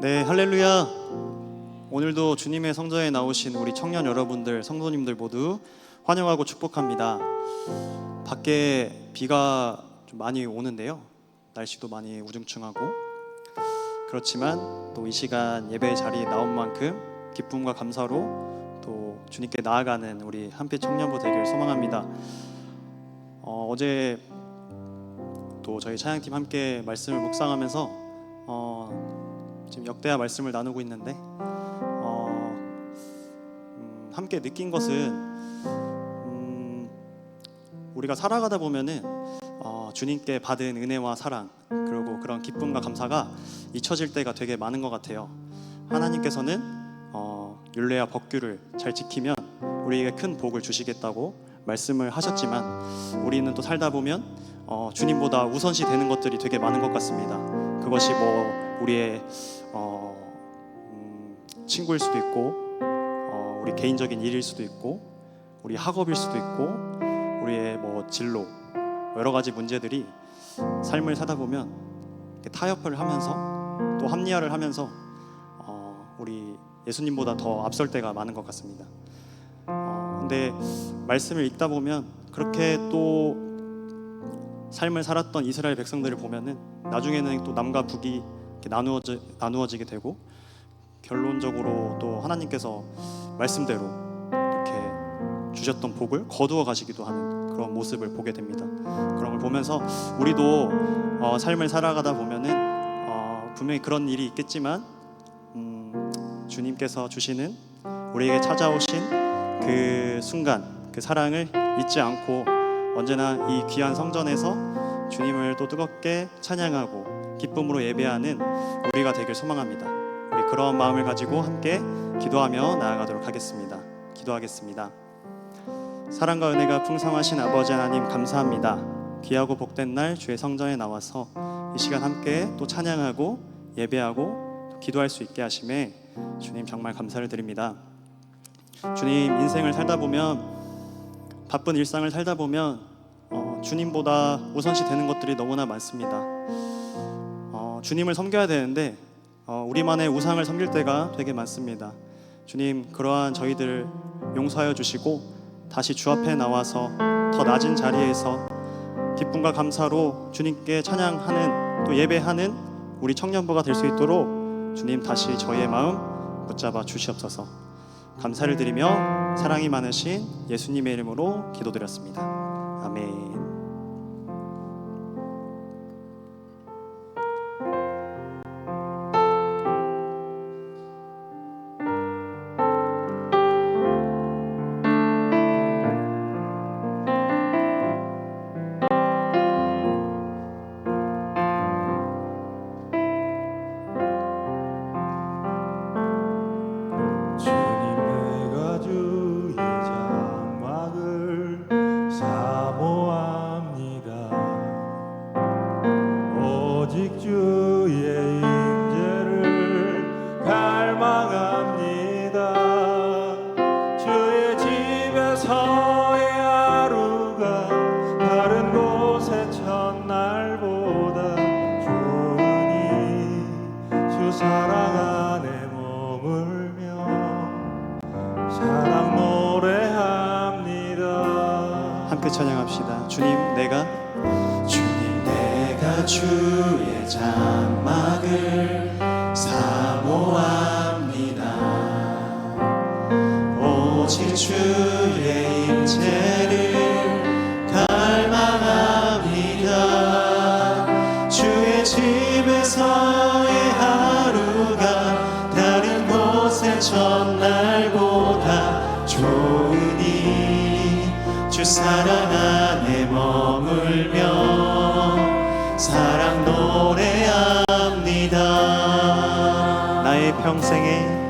네, 할렐루야. 오늘도 주님의 성전에 나오신 우리 청년 여러분들, 성도님들 모두 환영하고 축복합니다. 밖에 비가 좀 많이 오는데요, 날씨도 많이 우중충하고, 그렇지만 또 이 시간 예배 자리에 나온 만큼 기쁨과 감사로 또 주님께 나아가는 우리 한빛 청년부 되길 소망합니다. 어제 또 저희 찬양팀 함께 말씀을 묵상하면서 지금 역대하 말씀을 나누고 있는데 함께 느낀 것은 우리가 살아가다 보면은 주님께 받은 은혜와 사랑, 그리고 그런 기쁨과 감사가 잊혀질 때가 되게 많은 것 같아요. 하나님께서는 율례와 법규를 잘 지키면 우리에게 큰 복을 주시겠다고 말씀을 하셨지만, 우리는 또 살다 보면 주님보다 우선시 되는 것들이 되게 많은 것 같습니다. 그것이 우리의 친구일 수도 있고, 우리 개인적인 일일 수도 있고, 우리 학업일 수도 있고, 우리의 진로, 여러 가지 문제들이 삶을 사다 보면 타협을 하면서 또 합리화를 하면서 우리 예수님보다 더 앞설 때가 많은 것 같습니다. 근데 말씀을 읽다 보면 그렇게 또 삶을 살았던 이스라엘 백성들을 보면은 나중에는 또 남과 북이 이렇게 나누어지게 되고, 결론적으로 또 하나님께서 말씀대로 이렇게 주셨던 복을 거두어 가시기도 하는 그런 모습을 보게 됩니다. 그런 걸 보면서 우리도 삶을 살아가다 보면은 분명히 그런 일이 있겠지만 주님께서 주시는, 우리에게 찾아오신 그 순간, 그 사랑을 잊지 않고 언제나 이 귀한 성전에서 주님을 또 뜨겁게 찬양하고 기쁨으로 예배하는 우리가 되길 소망합니다. 우리 그런 마음을 가지고 함께 기도하며 나아가도록 하겠습니다. 기도하겠습니다. 사랑과 은혜가 풍성하신 아버지 하나님, 감사합니다. 귀하고 복된 날 주의 성전에 나와서 이 시간 함께 또 찬양하고 예배하고 또 기도할 수 있게 하심에 주님 정말 감사를 드립니다. 주님, 인생을 살다 보면, 바쁜 일상을 살다 보면 주님보다 우선시 되는 것들이 너무나 많습니다. 주님을 섬겨야 되는데 우리만의 우상을 섬길 때가 되게 많습니다. 주님, 그러한 저희들을 용서하여 주시고 다시 주 앞에 나와서 더 낮은 자리에서 기쁨과 감사로 주님께 찬양하는, 또 예배하는 우리 청년부가 될 수 있도록 주님 다시 저희의 마음 붙잡아 주시옵소서. 감사를 드리며 사랑이 많으신 예수님의 이름으로 기도드렸습니다. 아멘. 찬양합시다. 주님, 내가 주의 장막을 사모합니다. 오직 주의 임재를 갈망합니다. 주의 집에서의 하루가 다른 곳의 첫날보다 좋으니 주 사랑 안에 머물며 사랑 노래합니다. 나의 평생에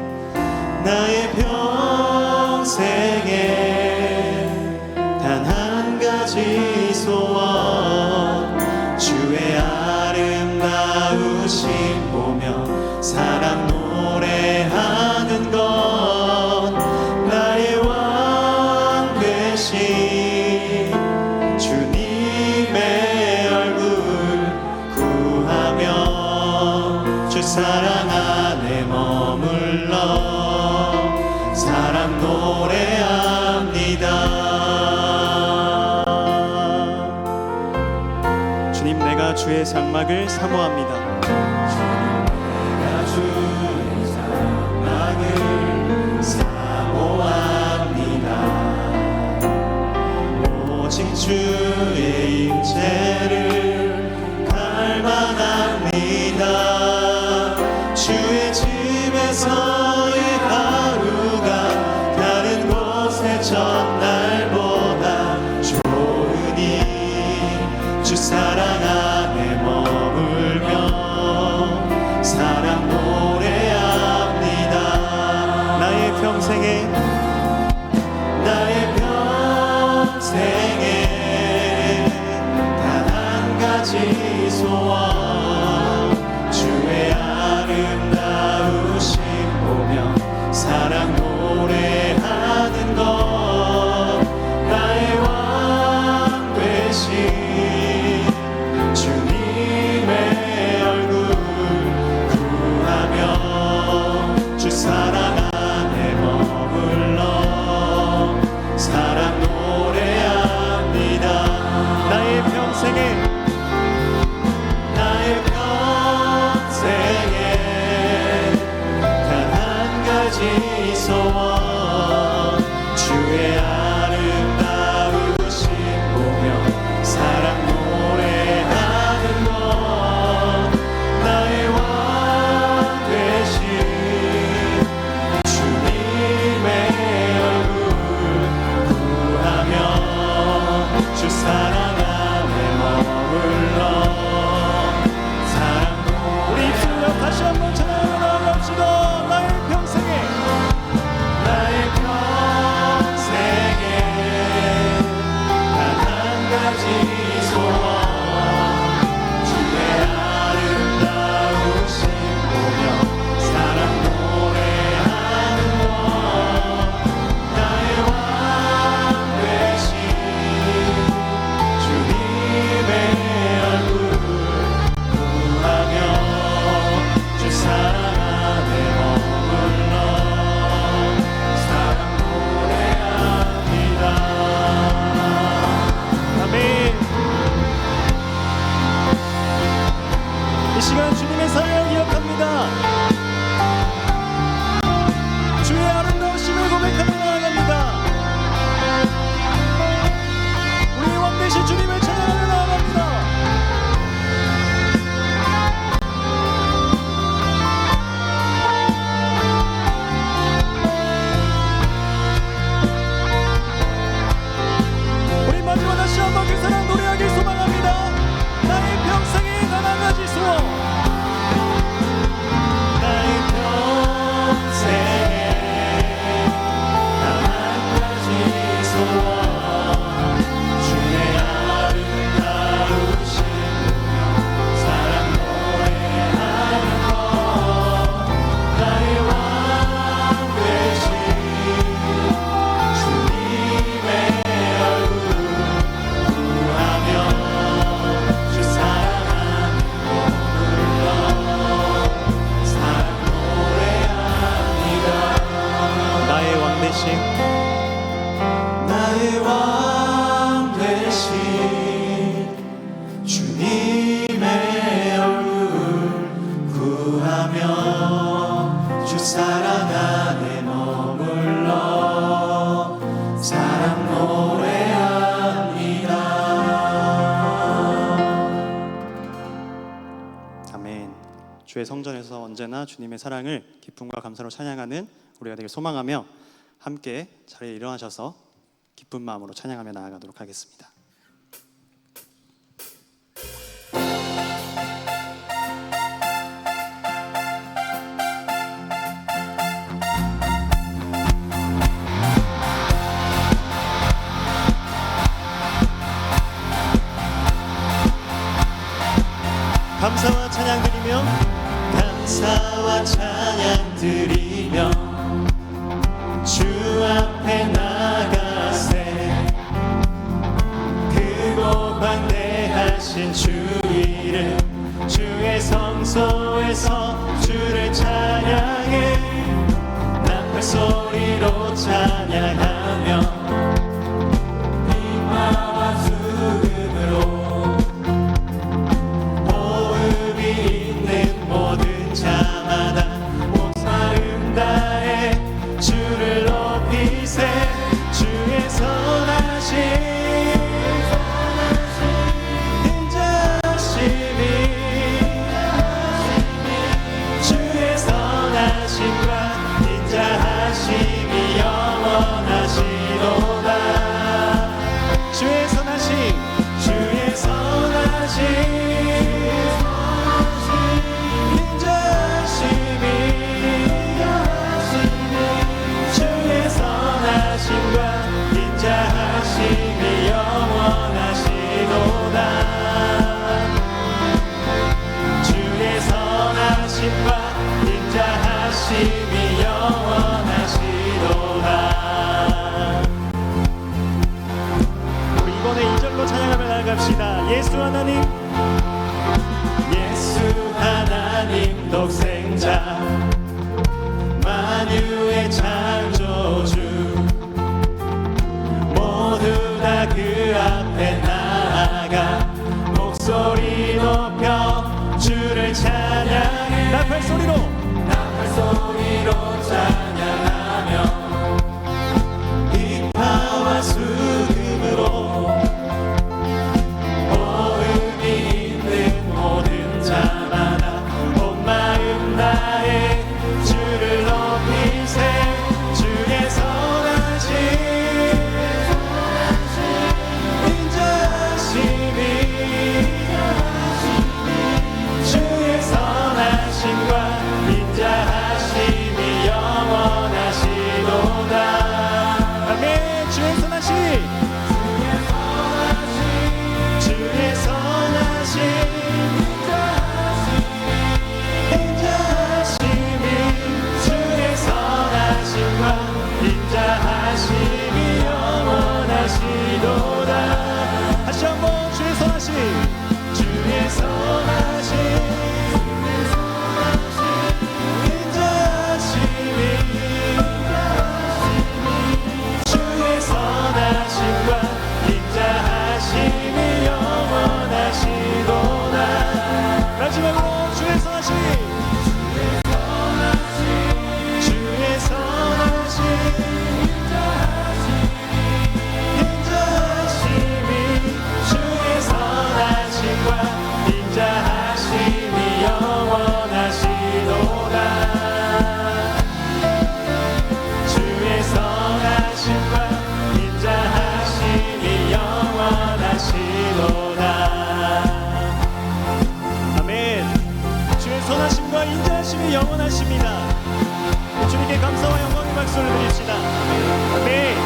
단 한 가지 소원, 주의 아름다우심 보며 사랑 노래하는 것, 나의 왕 되신 주님의 얼굴 구하며 주 사랑 안에 안에 머물러 사랑 노래합니다. 주님, 내가 주의 장막을 사모합니다. 주의 장막을 사모합니다. 오직 주의 임재를 갈망합니다. 주의 집에서의 하루가 다른 곳의 전날보다 좋으니 주 사랑 안에 머물며 사랑 노래합니다. 나의 평생에 단 한 가지 소원, 주의 아름다우심 보며 사랑 노래하는 것. 나의 왕 되신 주님의 얼굴 구하며 주 사랑 안에 머물러 사랑 노래합니다. 나의 평생에 단 한 가지 소원, 주의 아름다우심 보며 사랑 노래하는 것. 나의 왕 되신 주님의 얼굴 구하며 주 사랑 안에 머물러 사랑 노래. 우리 입술로 다시 한번 찬양하며 나아갑시다. 나의 평생에 단 한 가지 소원, 주의 아름다우심 보며 사랑 노래하는 것. 나의 왕 되신 주님의 얼굴 구하며 주 사랑 안에 머물러 사랑 노래합니다. 아멘. 이 시간 주님의 사랑을 기억합니다. 주의 아름다우심을 고백하며 나아갑니다. 우리 왕 되신 주님을 찬양하며 나아갑니다. 우리 마지막 다시 한번 그 사랑 노래하길 소망합니다. 나의 평생에 단 한 가지 소원, 나의 평생에 단 한 가지 소원, 주의 아름다우심 보며 사랑 노래하는 것. 나의 왕 되신 주님의 얼굴 구하며 주 사랑 안에 머물러 사랑 노래합니다. 나의 왕 되신 주님의 얼굴 구하며 주 사랑 안에 머물러 사랑 노래합니다. 아멘. 주의 성전에서 언제나 주님의 사랑을 기쁨과 감사로 찬양하는 우리가 되길 소망하며 함께 자리에 일어나셔서 기쁜 마음으로 찬양하며 나아가도록 하겠습니다. 감사와 찬양 드리며 주 앞에 나가세 크고 광대하신 주 이름 주의 성소에서 주를 찬양 인자하심이 영원하시도다. 우리 이번에 2절로 찬양하며 나아갑시다. 예수 하나님, 예수 하나님 독생자, 만유의 창조주, 모두 다 그 앞에 나아가 목소리 높여 주를 찬양해. 나팔 소리로 찬양하며 비파와 수금으로 호흡이 있는 모든 자마다 온 마음 다해 주를 높이세. 주의 선하심 인자하심이 주의 선하심과 인자하심이 영원하시도다. 아멘. 주의 선하심, 주의 선하심 인자하심이 주의 선하심과 인자하심이 영원하시도다. 다시 한번 주의 선하심, 주의 선하심 인자하심이 주의 선하심과 인자하심이 영원하시도다. 마지막으로 주의 선하심, 주의 선하심 인자하심이 주의 선하심과 인자하심이 영원하시도다. 주의 선하심과 인자하심이 영원하시도다. 아멘. 주의 선하심과 인자하심이 영원하십니다. 주님께 감사와 영광의 박수를 드립시다. 아멘.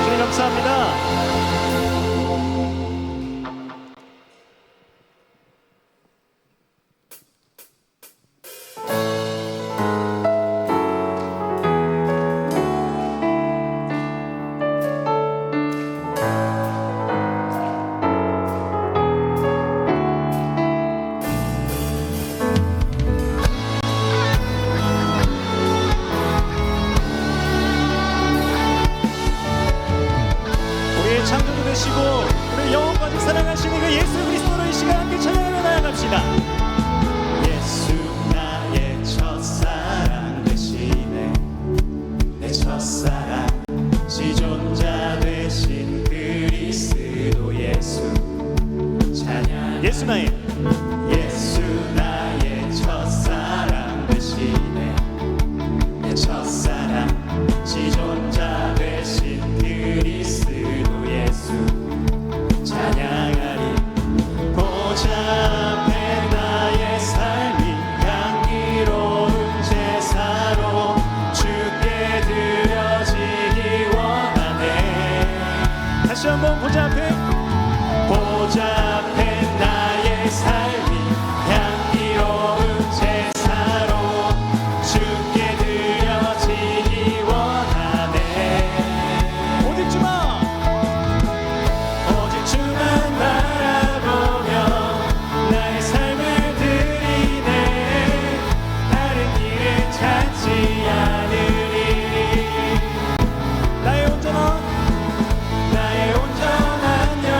주님 감사합니다. 창조주 되시고 우리 영원까지 사랑하시는 그 예수 그리스도를 이 시간 함께 찬양하며 나아갑시다. 예수 나의 첫사랑 되시네. 내 첫사랑 지존자 되신 그리스도 예수 찬양. 예수 나의 첫사랑 되시네. 내 첫사랑 지존자 되신 그리스도 예수 찬양하리. 보좌 앞에 나의 삶이 향기로운 제사로 주께 드려지기 원하네. 다시 한번 보좌 앞에 나의 삶이 향기로운 제사로 주께 드려지기 원하네. 오직 주만 바라보며 나의 삶을 드리네. 다른 길은 찾지 않으리. 나의 온전한 영혼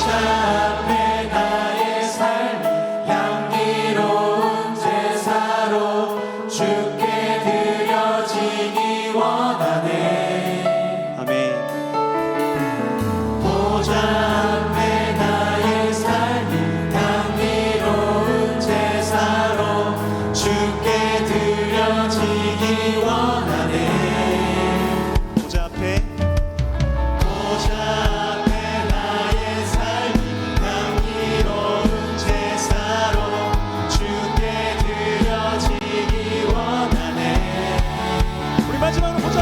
앞에 나의 삶이 향기로운 제사로 주께 드려지기 원하네. 아멘. 보좌 앞에 나의 삶이 향기로운 제사로 주께 드려지기 원하네. 보좌 앞에 나의 삶이 향기로운 제사로 주께 드려지기 원하네. 우리 마지막으로 보좌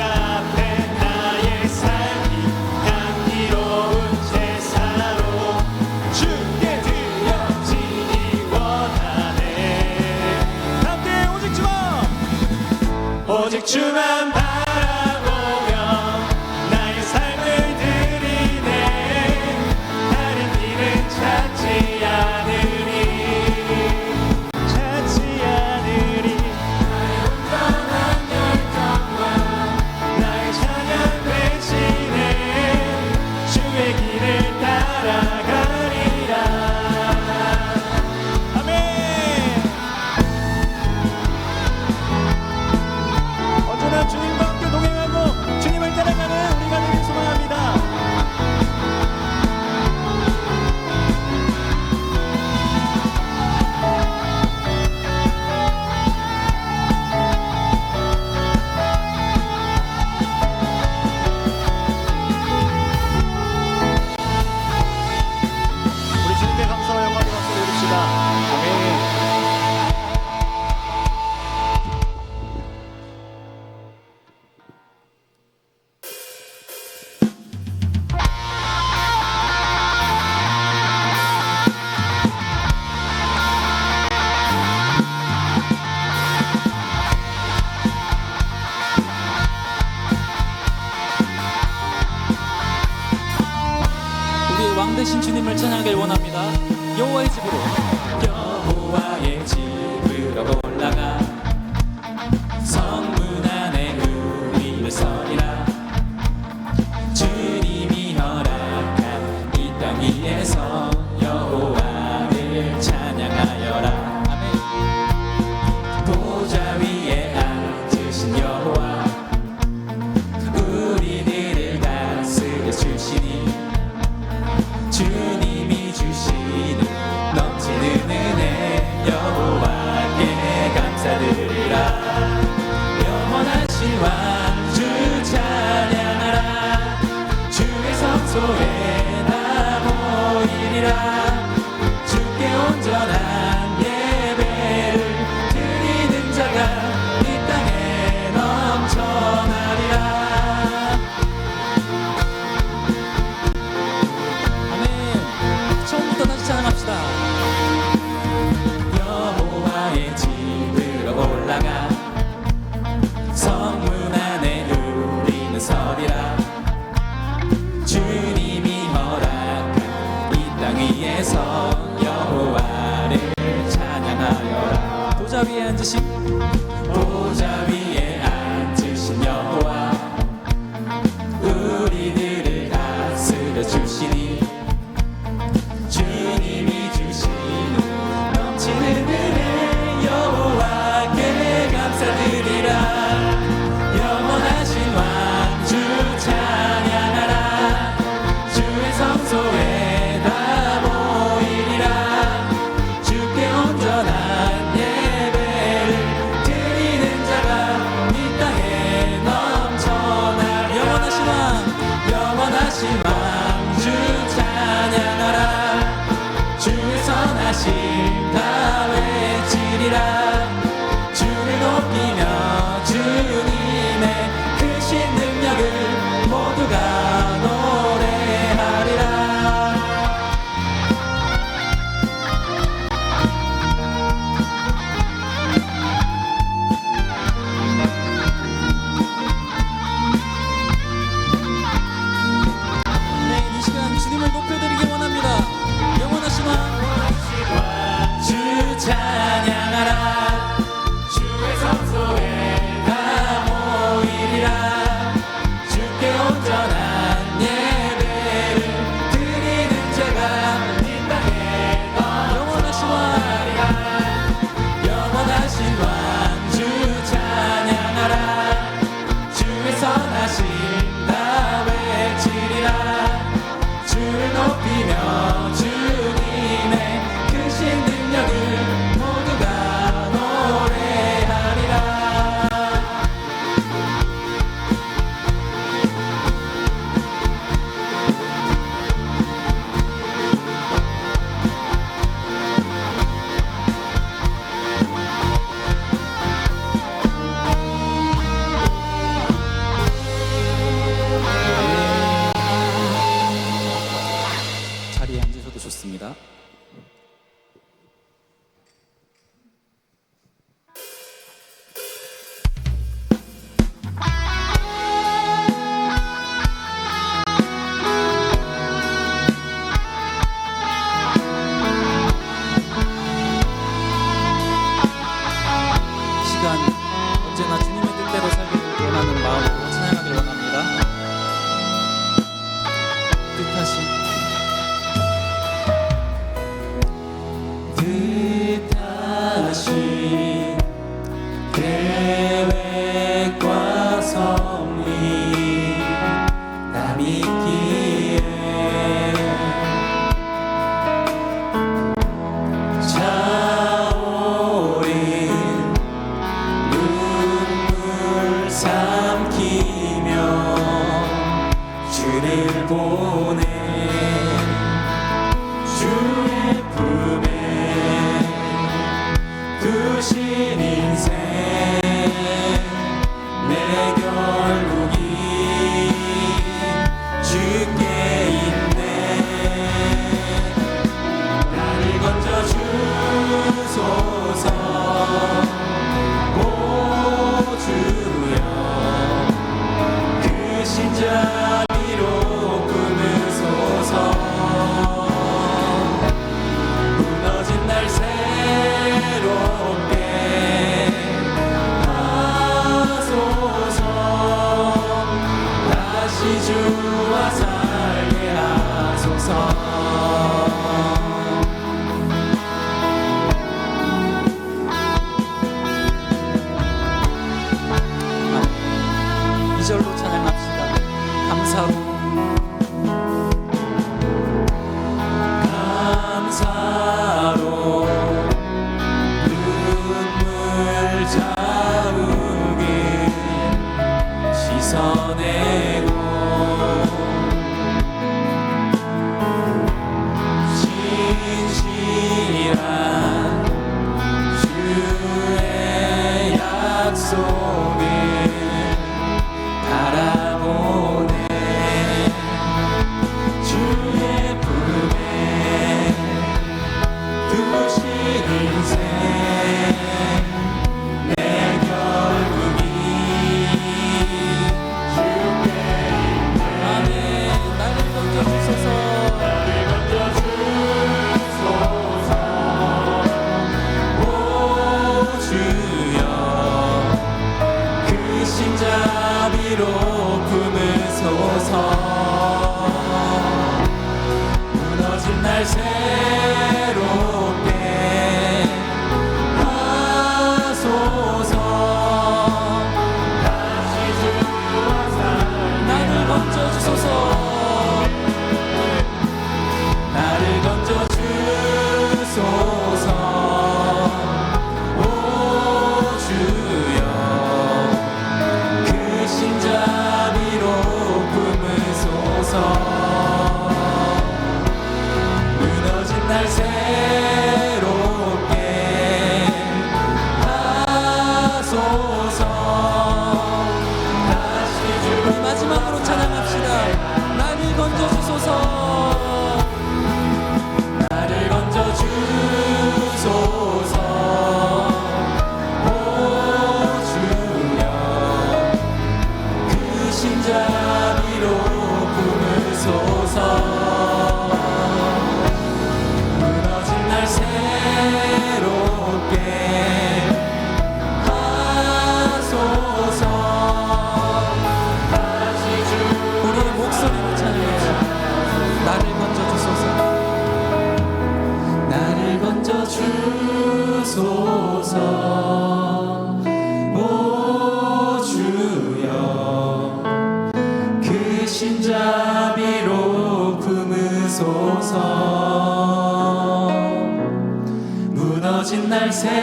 앞에 나의 삶이 향기로운 제사로 주께 드려지기 원하네. 함께 오직 주만 오직 주만 바라보며 나의 삶을 드리네. 다른 길은 찾지 않으리. 나의 온전한 열정과 나의 찬양 대신에 주의 길을 따라가리라. 아멘. 언제나 주님과 함께 동행하고 주님을 따라가는 우리가 되길 소망합니다. 우리 주님께 감사와 영광의 박수 드립시다. 아멘. 우리의 왕 되신 주님을 찬양하길 원합니다. 여호와의 집으로 여호와의 집으로 올라가 성문 안에 우리를 서리라. 주님이 허락한 이 땅 위에서 여호와를 찬양하여라. 아멘. 보좌 위에 앉으신 여호와 우리들을 다스려 주시니 주님이 주시는 넘치는 은혜 여호와께 감사드리라. 영원하신 왕주 찬양하라. 주의 성소에 다 모이리라. 주께 온전한 예배를 드리는 자가 이 땅에 넘쳐나리라. 아멘. 처음부터 다시 찬양합시다. 여호와의 집으로 올라가 성문 안에 우리는 서리라. 주님이 허락한 이 땅 위에서 여호와를 찬양하여라. 보좌 위에 앉으신 보좌 위에 앉으신 여호와 우리들을 다스려 주시니 주님이 주시는 넘치는 은혜 여호와께 감사드리라. 영원하신 왕주 찬양하라. 주의 성소에 다 모이리라. 주께 온전한 예배를 뜻하신 계획과 섭리 다 믿기에 차오른 눈물 삼키며 주를 보내 주의 품에 두신 인생 내 결국이 주께 있네 나를 건져 주소서 오 주여 그 신자비로 꾸미소서 무너진 날 새롭게 하소서 다시 주와 살게 하소서 2절로 찬양합시다. 감사로 감사로 눈물 자욱을 씻어내고 진실한 주의 약속을 바라보네 주의 품에 두신 인생 내 결국이 주께 있네 아멘. 나를 건져 주소서. 나를 건져 주소서 오 주여 그 신자비로 품으소서 무너진 날 새롭게 하소서 다시 주와 나를 건져 주소서. 나를 건져 주소서 오 주여 그 신자비로 품으소서 무너진 날 새롭게 하소서 다시 우리 마지막으로 찬양합시다. 나를 건져 주소서. 나를 건져 주소서 오 주여 그 신자비로 품으소서 무너진 날 새롭게 하소서 다시 우리의 목소리로 찬양합시다. 나를 건져 주소서. 나를 건져 주소서 오 주여 그 신자비로 품으소서 무너진 날 새롭게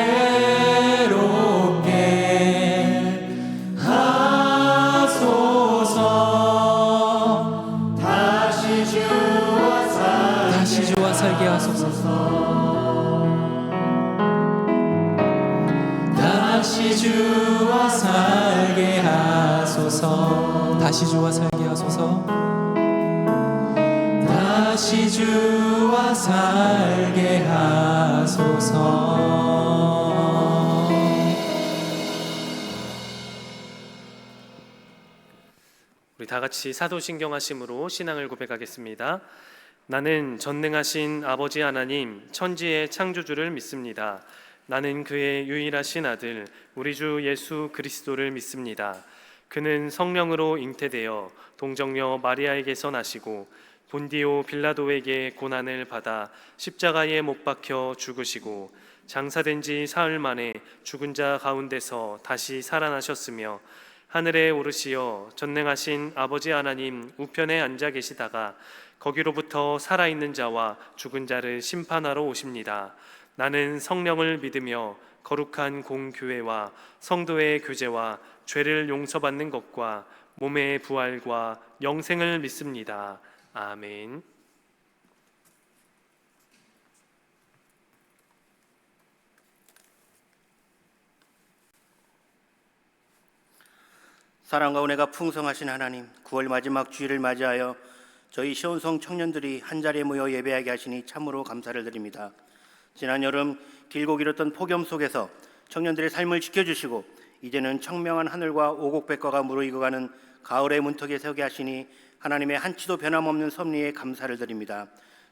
하소서 다시 주와 살게 하소서. 다시 주와 살게 하소서 다시 주와 살게 하소서. 다시 주와 살게 하소서 우리 다 같이 사도신경 하심으로 신앙을 고백하겠습니다. 나는 전능하신 아버지 하나님 천지의 창조주를 믿습니다. 나는 그의 유일하신 아들 우리 주 예수 그리스도를 믿습니다. 그는 성령으로 잉태되어 동정녀 마리아에게서 나시고 본디오 빌라도에게 고난을 받아 십자가에 못 박혀 죽으시고 장사된 지 사흘 만에 죽은 자 가운데서 다시 살아나셨으며 하늘에 오르시어 전능하신 아버지 하나님 우편에 앉아 계시다가 거기로부터 살아있는 자와 죽은 자를 심판하러 오십니다. 나는 성령을 믿으며 거룩한 공교회와 성도의 교제와 죄를 용서받는 것과 몸의 부활과 영생을 믿습니다. 아멘. 사랑과 은혜가 풍성하신 하나님, 9월 마지막 주일을 맞이하여 저희 시온성 청년들이 한자리에 모여 예배하게 하시니 참으로 감사를 드립니다. 지난 여름 길고 길었던 폭염 속에서 청년들의 삶을 지켜주시고 이제는 청명한 하늘과 오곡백과가 무르익어가는 가을의 문턱에 서게 하시니 하나님의 한치도 변함없는 섭리에 감사를 드립니다.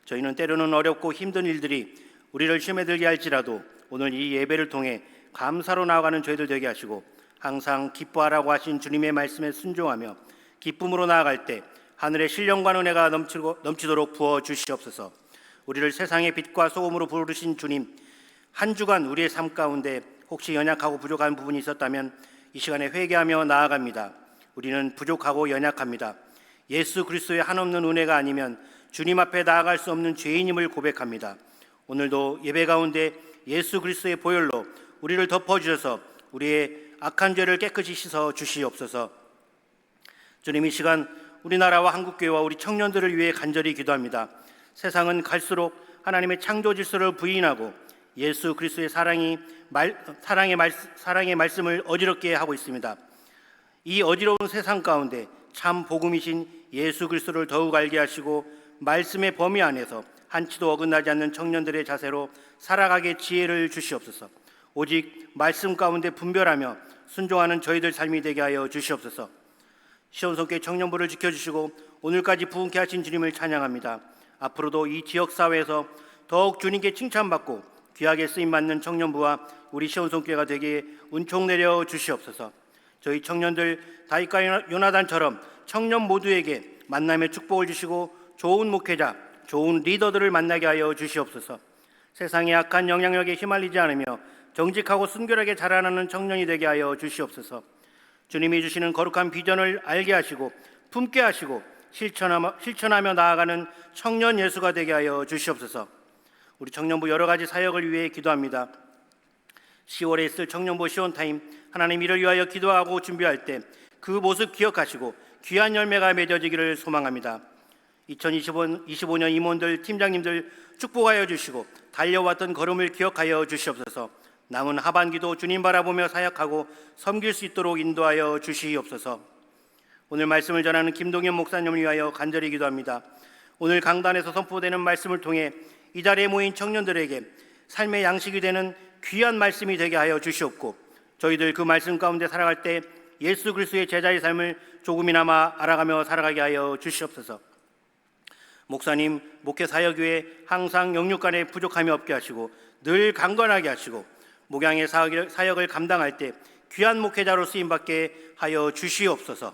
저희는 때로는 어렵고 힘든 일들이 우리를 시험에 들게 할지라도 오늘 이 예배를 통해 감사로 나아가는 저희들 되게 하시고 항상 기뻐하라고 하신 주님의 말씀에 순종하며 기쁨으로 나아갈 때 하늘의 신령과 은혜가 넘치도록 부어 주시옵소서. 우리를 세상의 빛과 소금으로 부르신 주님, 한 주간 우리의 삶 가운데 혹시 연약하고 부족한 부분이 있었다면 이 시간에 회개하며 나아갑니다. 우리는 부족하고 연약합니다. 예수 그리스도의 한없는 은혜가 아니면 주님 앞에 나아갈 수 없는 죄인임을 고백합니다. 오늘도 예배 가운데 예수 그리스도의 보혈로 우리를 덮어주셔서 우리의 악한 죄를 깨끗이 씻어 주시옵소서. 주님, 이 시간 우리나라와 한국교회와 우리 청년들을 위해 간절히 기도합니다. 세상은 갈수록 하나님의 창조 질서를 부인하고 예수 그리스도의 사랑의 말씀을 어지럽게 하고 있습니다. 이 어지러운 세상 가운데 참 복음이신 예수 그리스도를 더욱 알게 하시고 말씀의 범위 안에서 한치도 어긋나지 않는 청년들의 자세로 살아가게 지혜를 주시옵소서. 오직 말씀 가운데 분별하며 순종하는 저희들 삶이 되게 하여 주시옵소서. 시온성교회 청년부를 지켜주시고 오늘까지 부흥케 하신 주님을 찬양합니다. 앞으로도 이 지역사회에서 더욱 주님께 칭찬받고 귀하게 쓰임받는 청년부와 우리 시온성교회가 되기에 은총 내려 주시옵소서. 저희 청년들 다윗과 요나단처럼 청년 모두에게 만남의 축복을 주시고 좋은 목회자, 좋은 리더들을 만나게 하여 주시옵소서. 세상의 악한 영향력에 휘말리지 않으며 정직하고 순결하게 자라나는 청년이 되게 하여 주시옵소서. 주님이 주시는 거룩한 비전을 알게 하시고 품게 하시고 실천하며 나아가는 청년 예수가 되게 하여 주시옵소서. 우리 청년부 여러 가지 사역을 위해 기도합니다. 10월에 있을 청년부 시온타임, 하나님 이를 위하여 기도하고 준비할 때 그 모습 기억하시고 귀한 열매가 맺어지기를 소망합니다. 2025년 임원들, 팀장님들 축복하여 주시고 달려왔던 걸음을 기억하여 주시옵소서. 남은 하반기도 주님 바라보며 사역하고 섬길 수 있도록 인도하여 주시옵소서. 오늘 말씀을 전하는 김동현 목사님을 위하여 간절히 기도합니다. 오늘 강단에서 선포되는 말씀을 통해 이 자리에 모인 청년들에게 삶의 양식이 되는 귀한 말씀이 되게 하여 주시옵고 저희들 그 말씀 가운데 살아갈 때 예수 그리스도의 제자의 삶을 조금이나마 알아가며 살아가게 하여 주시옵소서. 목사님, 목회 사역 위에 항상 영육간에 부족함이 없게 하시고 늘 강건하게 하시고 목양의 사역을 감당할 때 귀한 목회자로 쓰임받게 하여 주시옵소서.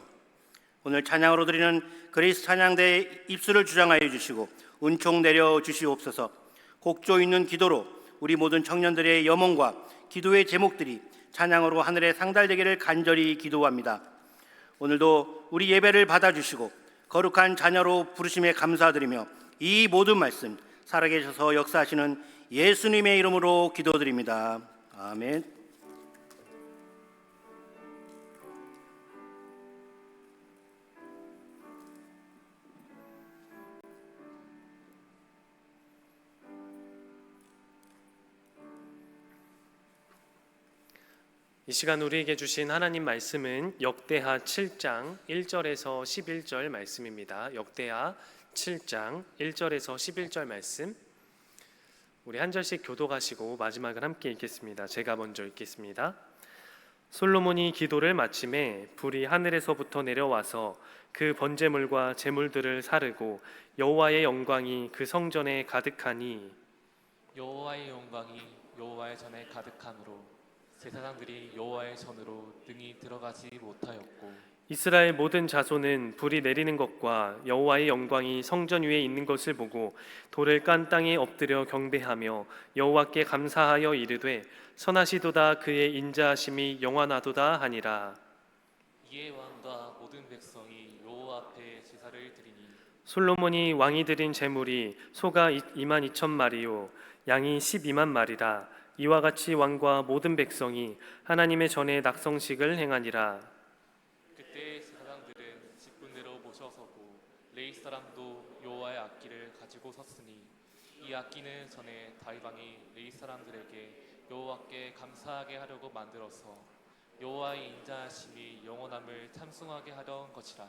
오늘 찬양으로 드리는 그레이스 찬양대의 입술을 주장하여 주시고 은총 내려 주시옵소서. 곡조 있는 기도로 우리 모든 청년들의 염원과 기도의 제목들이 찬양으로 하늘에 상달되기를 간절히 기도합니다. 오늘도 우리 예배를 받아주시고 거룩한 자녀로 부르심에 감사드리며 이 모든 말씀 살아계셔서 역사하시는 예수님의 이름으로 기도드립니다. 아멘. 이 시간 우리에게 주신 하나님 말씀은 역대하 7장 1절에서 11절 말씀입니다. 역대하 7장 1절에서 11절 말씀, 우리 한 절씩 교독하시고 마지막을 함께 읽겠습니다. 제가 먼저 읽겠습니다. 솔로몬이 기도를 마침에 불이 하늘에서부터 내려와서 그 번제물과 제물들을 사르고 여호와의 영광이 그 성전에 가득하니 여호와의 영광이 여호와의 전에 가득함으로 제사장들이 여호와의 전으로 능히 들어가지 못하였고 이스라엘 모든 자손은 불이 내리는 것과 여호와의 영광이 성전 위에 있는 것을 보고 돌을 깐 땅에 엎드려 경배하며 여호와께 감사하여 이르되 선하시도다 그의 인자하심이 영원하도다 하니라. 이에 왕과 모든 백성이 여호와 앞에 제사를 드리니 솔로몬이 왕이 드린 제물이 소가 2만 2천 마리요 양이 12만 마리라. 이와 같이 왕과 모든 백성이 하나님의 전에 낙성식을 행하니라. 그때 제사장들은 직분대로 모셔서고 레위 사람도 여호와의 악기를 가지고 섰으니 이 악기는 전에 다윗 왕이 레위 사람들에게 여호와께 감사하게 하려고 만들어서 여호와의 인자하심이 영원함을 찬송하게 하려는 것이라.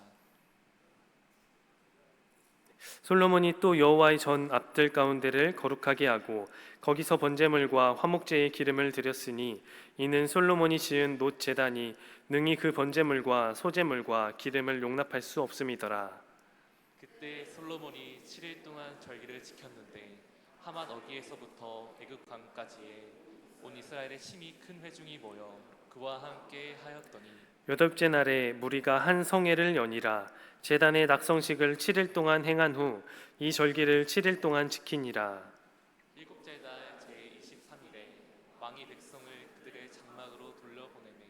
솔로몬이 또 여호와의 전 앞들 가운데를 거룩하게 하고 거기서 번제물과 화목제의 기름을 드렸으니 이는 솔로몬이 지은 놋 제단이 능히 그 번제물과 소제물과 기름을 용납할 수 없음이더라. 그때 솔로몬이 7일 동안 절기를 지켰는데 하만 어기에서부터 애굽 강까지에 온 이스라엘의 심히 큰 회중이 모여 그와 함께 하였더니 여덟째 날에 무리가 한 성회를 여니라. 제단의 낙성식을 7일 동안 행한 후 이 절기를 7일 동안 지키니라. 일곱째 날 제23일에 왕이 백성을 그들의 장막으로 돌려보내매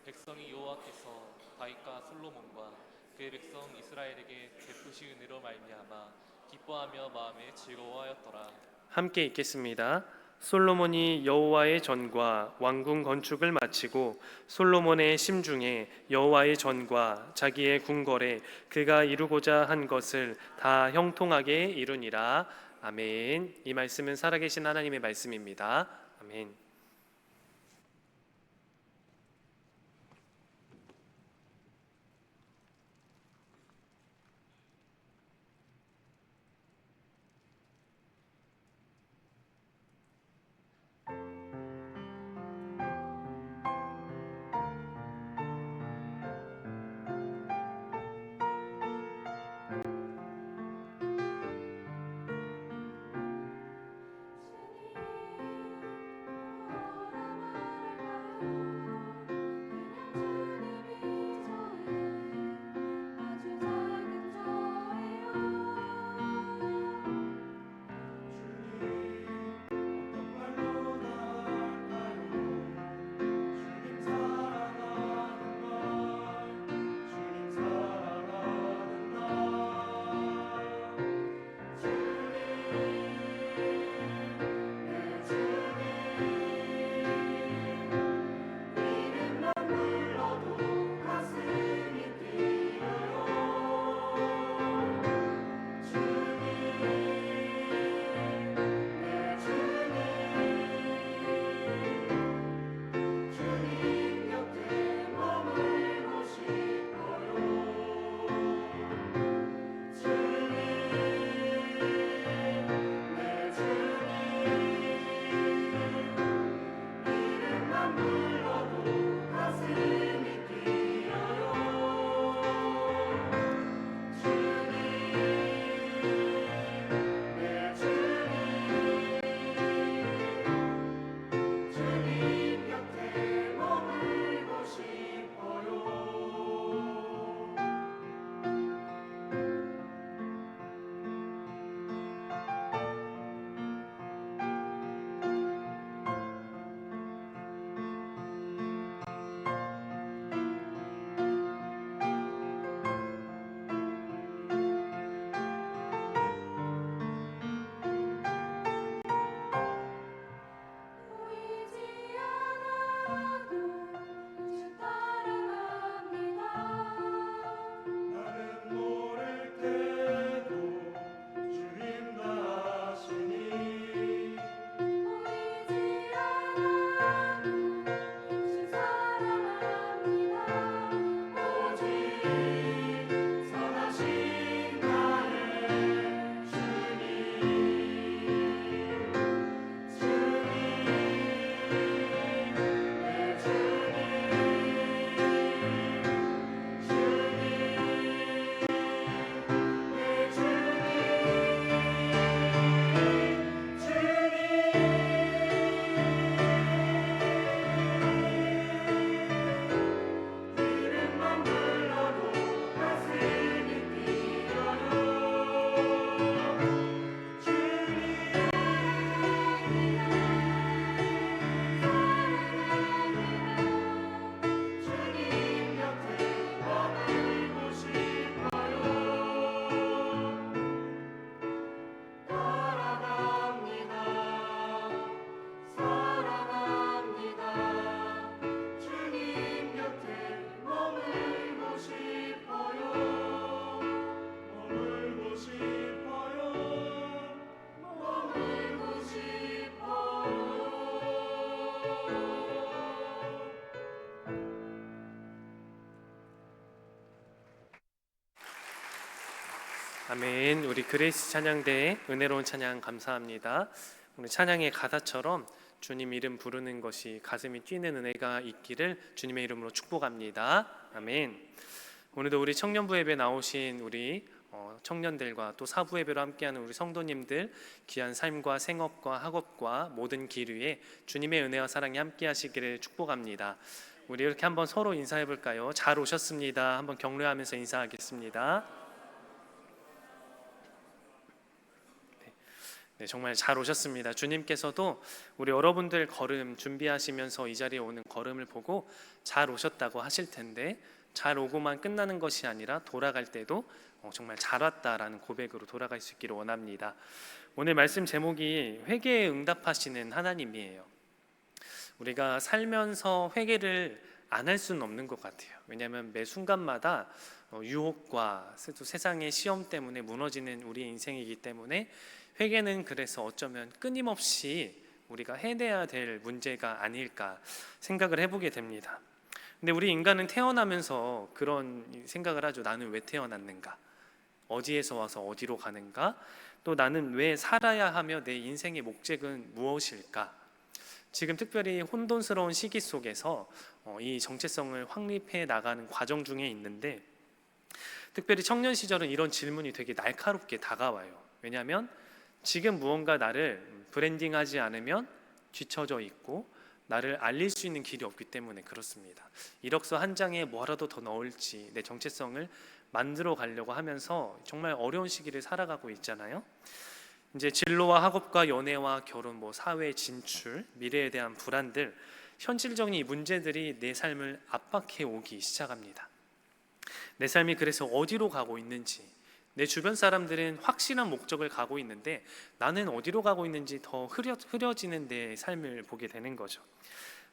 백성이 여호와께서 다윗과 솔로몬과 그의 백성 이스라엘에게 베푸신 은혜로 말미암아 기뻐하며 마음에 즐거워하였더라. 함께 읽겠습니다. 솔로몬이 여호와의 전과 왕궁 건축을 마치고 솔로몬의 심중에 여호와의 전과 자기의 궁궐에 그가 이루고자 한 것을 다 형통하게 이루니라. 아멘. 이 말씀은 살아계신 하나님의 말씀입니다. 아멘. 아멘. 우리 그레이스 찬양대의 은혜로운 찬양 감사합니다. 오늘 찬양의 가사처럼 주님 이름 부르는 것이 가슴이 뛰는 은혜가 있기를 주님의 이름으로 축복합니다. 아멘. 오늘도 우리 청년부 예배 나오신 우리 청년들과 또 사부 예배로 함께하는 우리 성도님들 귀한 삶과 생업과 학업과 모든 길 위에 주님의 은혜와 사랑이 함께하시기를 축복합니다. 우리 이렇게 한번 서로 인사해 볼까요? 잘 오셨습니다. 한번 격려하면서 인사하겠습니다. 네, 정말 잘 오셨습니다. 주님께서도 우리 여러분들 걸음 준비하시면서 이 자리에 오는 걸음을 보고 잘 오셨다고 하실 텐데, 잘 오고만 끝나는 것이 아니라 돌아갈 때도 정말 잘 왔다라는 고백으로 돌아갈 수 있기를 원합니다. 오늘 말씀 제목이 회개에 응답하시는 하나님이에요. 우리가 살면서 회개를 안 할 수는 없는 것 같아요. 왜냐하면 매 순간마다 유혹과 또 세상의 시험 때문에 무너지는 우리의 인생이기 때문에 회개는 그래서 어쩌면 끊임없이 우리가 해내야 될 문제가 아닐까 생각을 해보게 됩니다. 근데 우리 인간은 태어나면서 그런 생각을 하죠. 나는 왜 태어났는가? 어디에서 와서 어디로 가는가? 또 나는 왜 살아야 하며 내 인생의 목적은 무엇일까? 지금 특별히 혼돈스러운 시기 속에서 이 정체성을 확립해 나가는 과정 중에 있는데, 특별히 청년 시절은 이런 질문이 되게 날카롭게 다가와요. 왜냐하면 지금 무언가 나를 브랜딩하지 않으면 뒤처져 있고 나를 알릴 수 있는 길이 없기 때문에 그렇습니다. 이력서 한 장에 뭐라도 더 넣을지 내 정체성을 만들어 가려고 하면서 정말 어려운 시기를 살아가고 있잖아요. 이제 진로와 학업과 연애와 결혼, 사회 진출, 미래에 대한 불안들, 현실적인 이 문제들이 내 삶을 압박해 오기 시작합니다. 내 삶이 그래서 어디로 가고 있는지, 내 주변 사람들은 확실한 목적을 가고 있는데 나는 어디로 가고 있는지 더 흐려지는 내 삶을 보게 되는 거죠.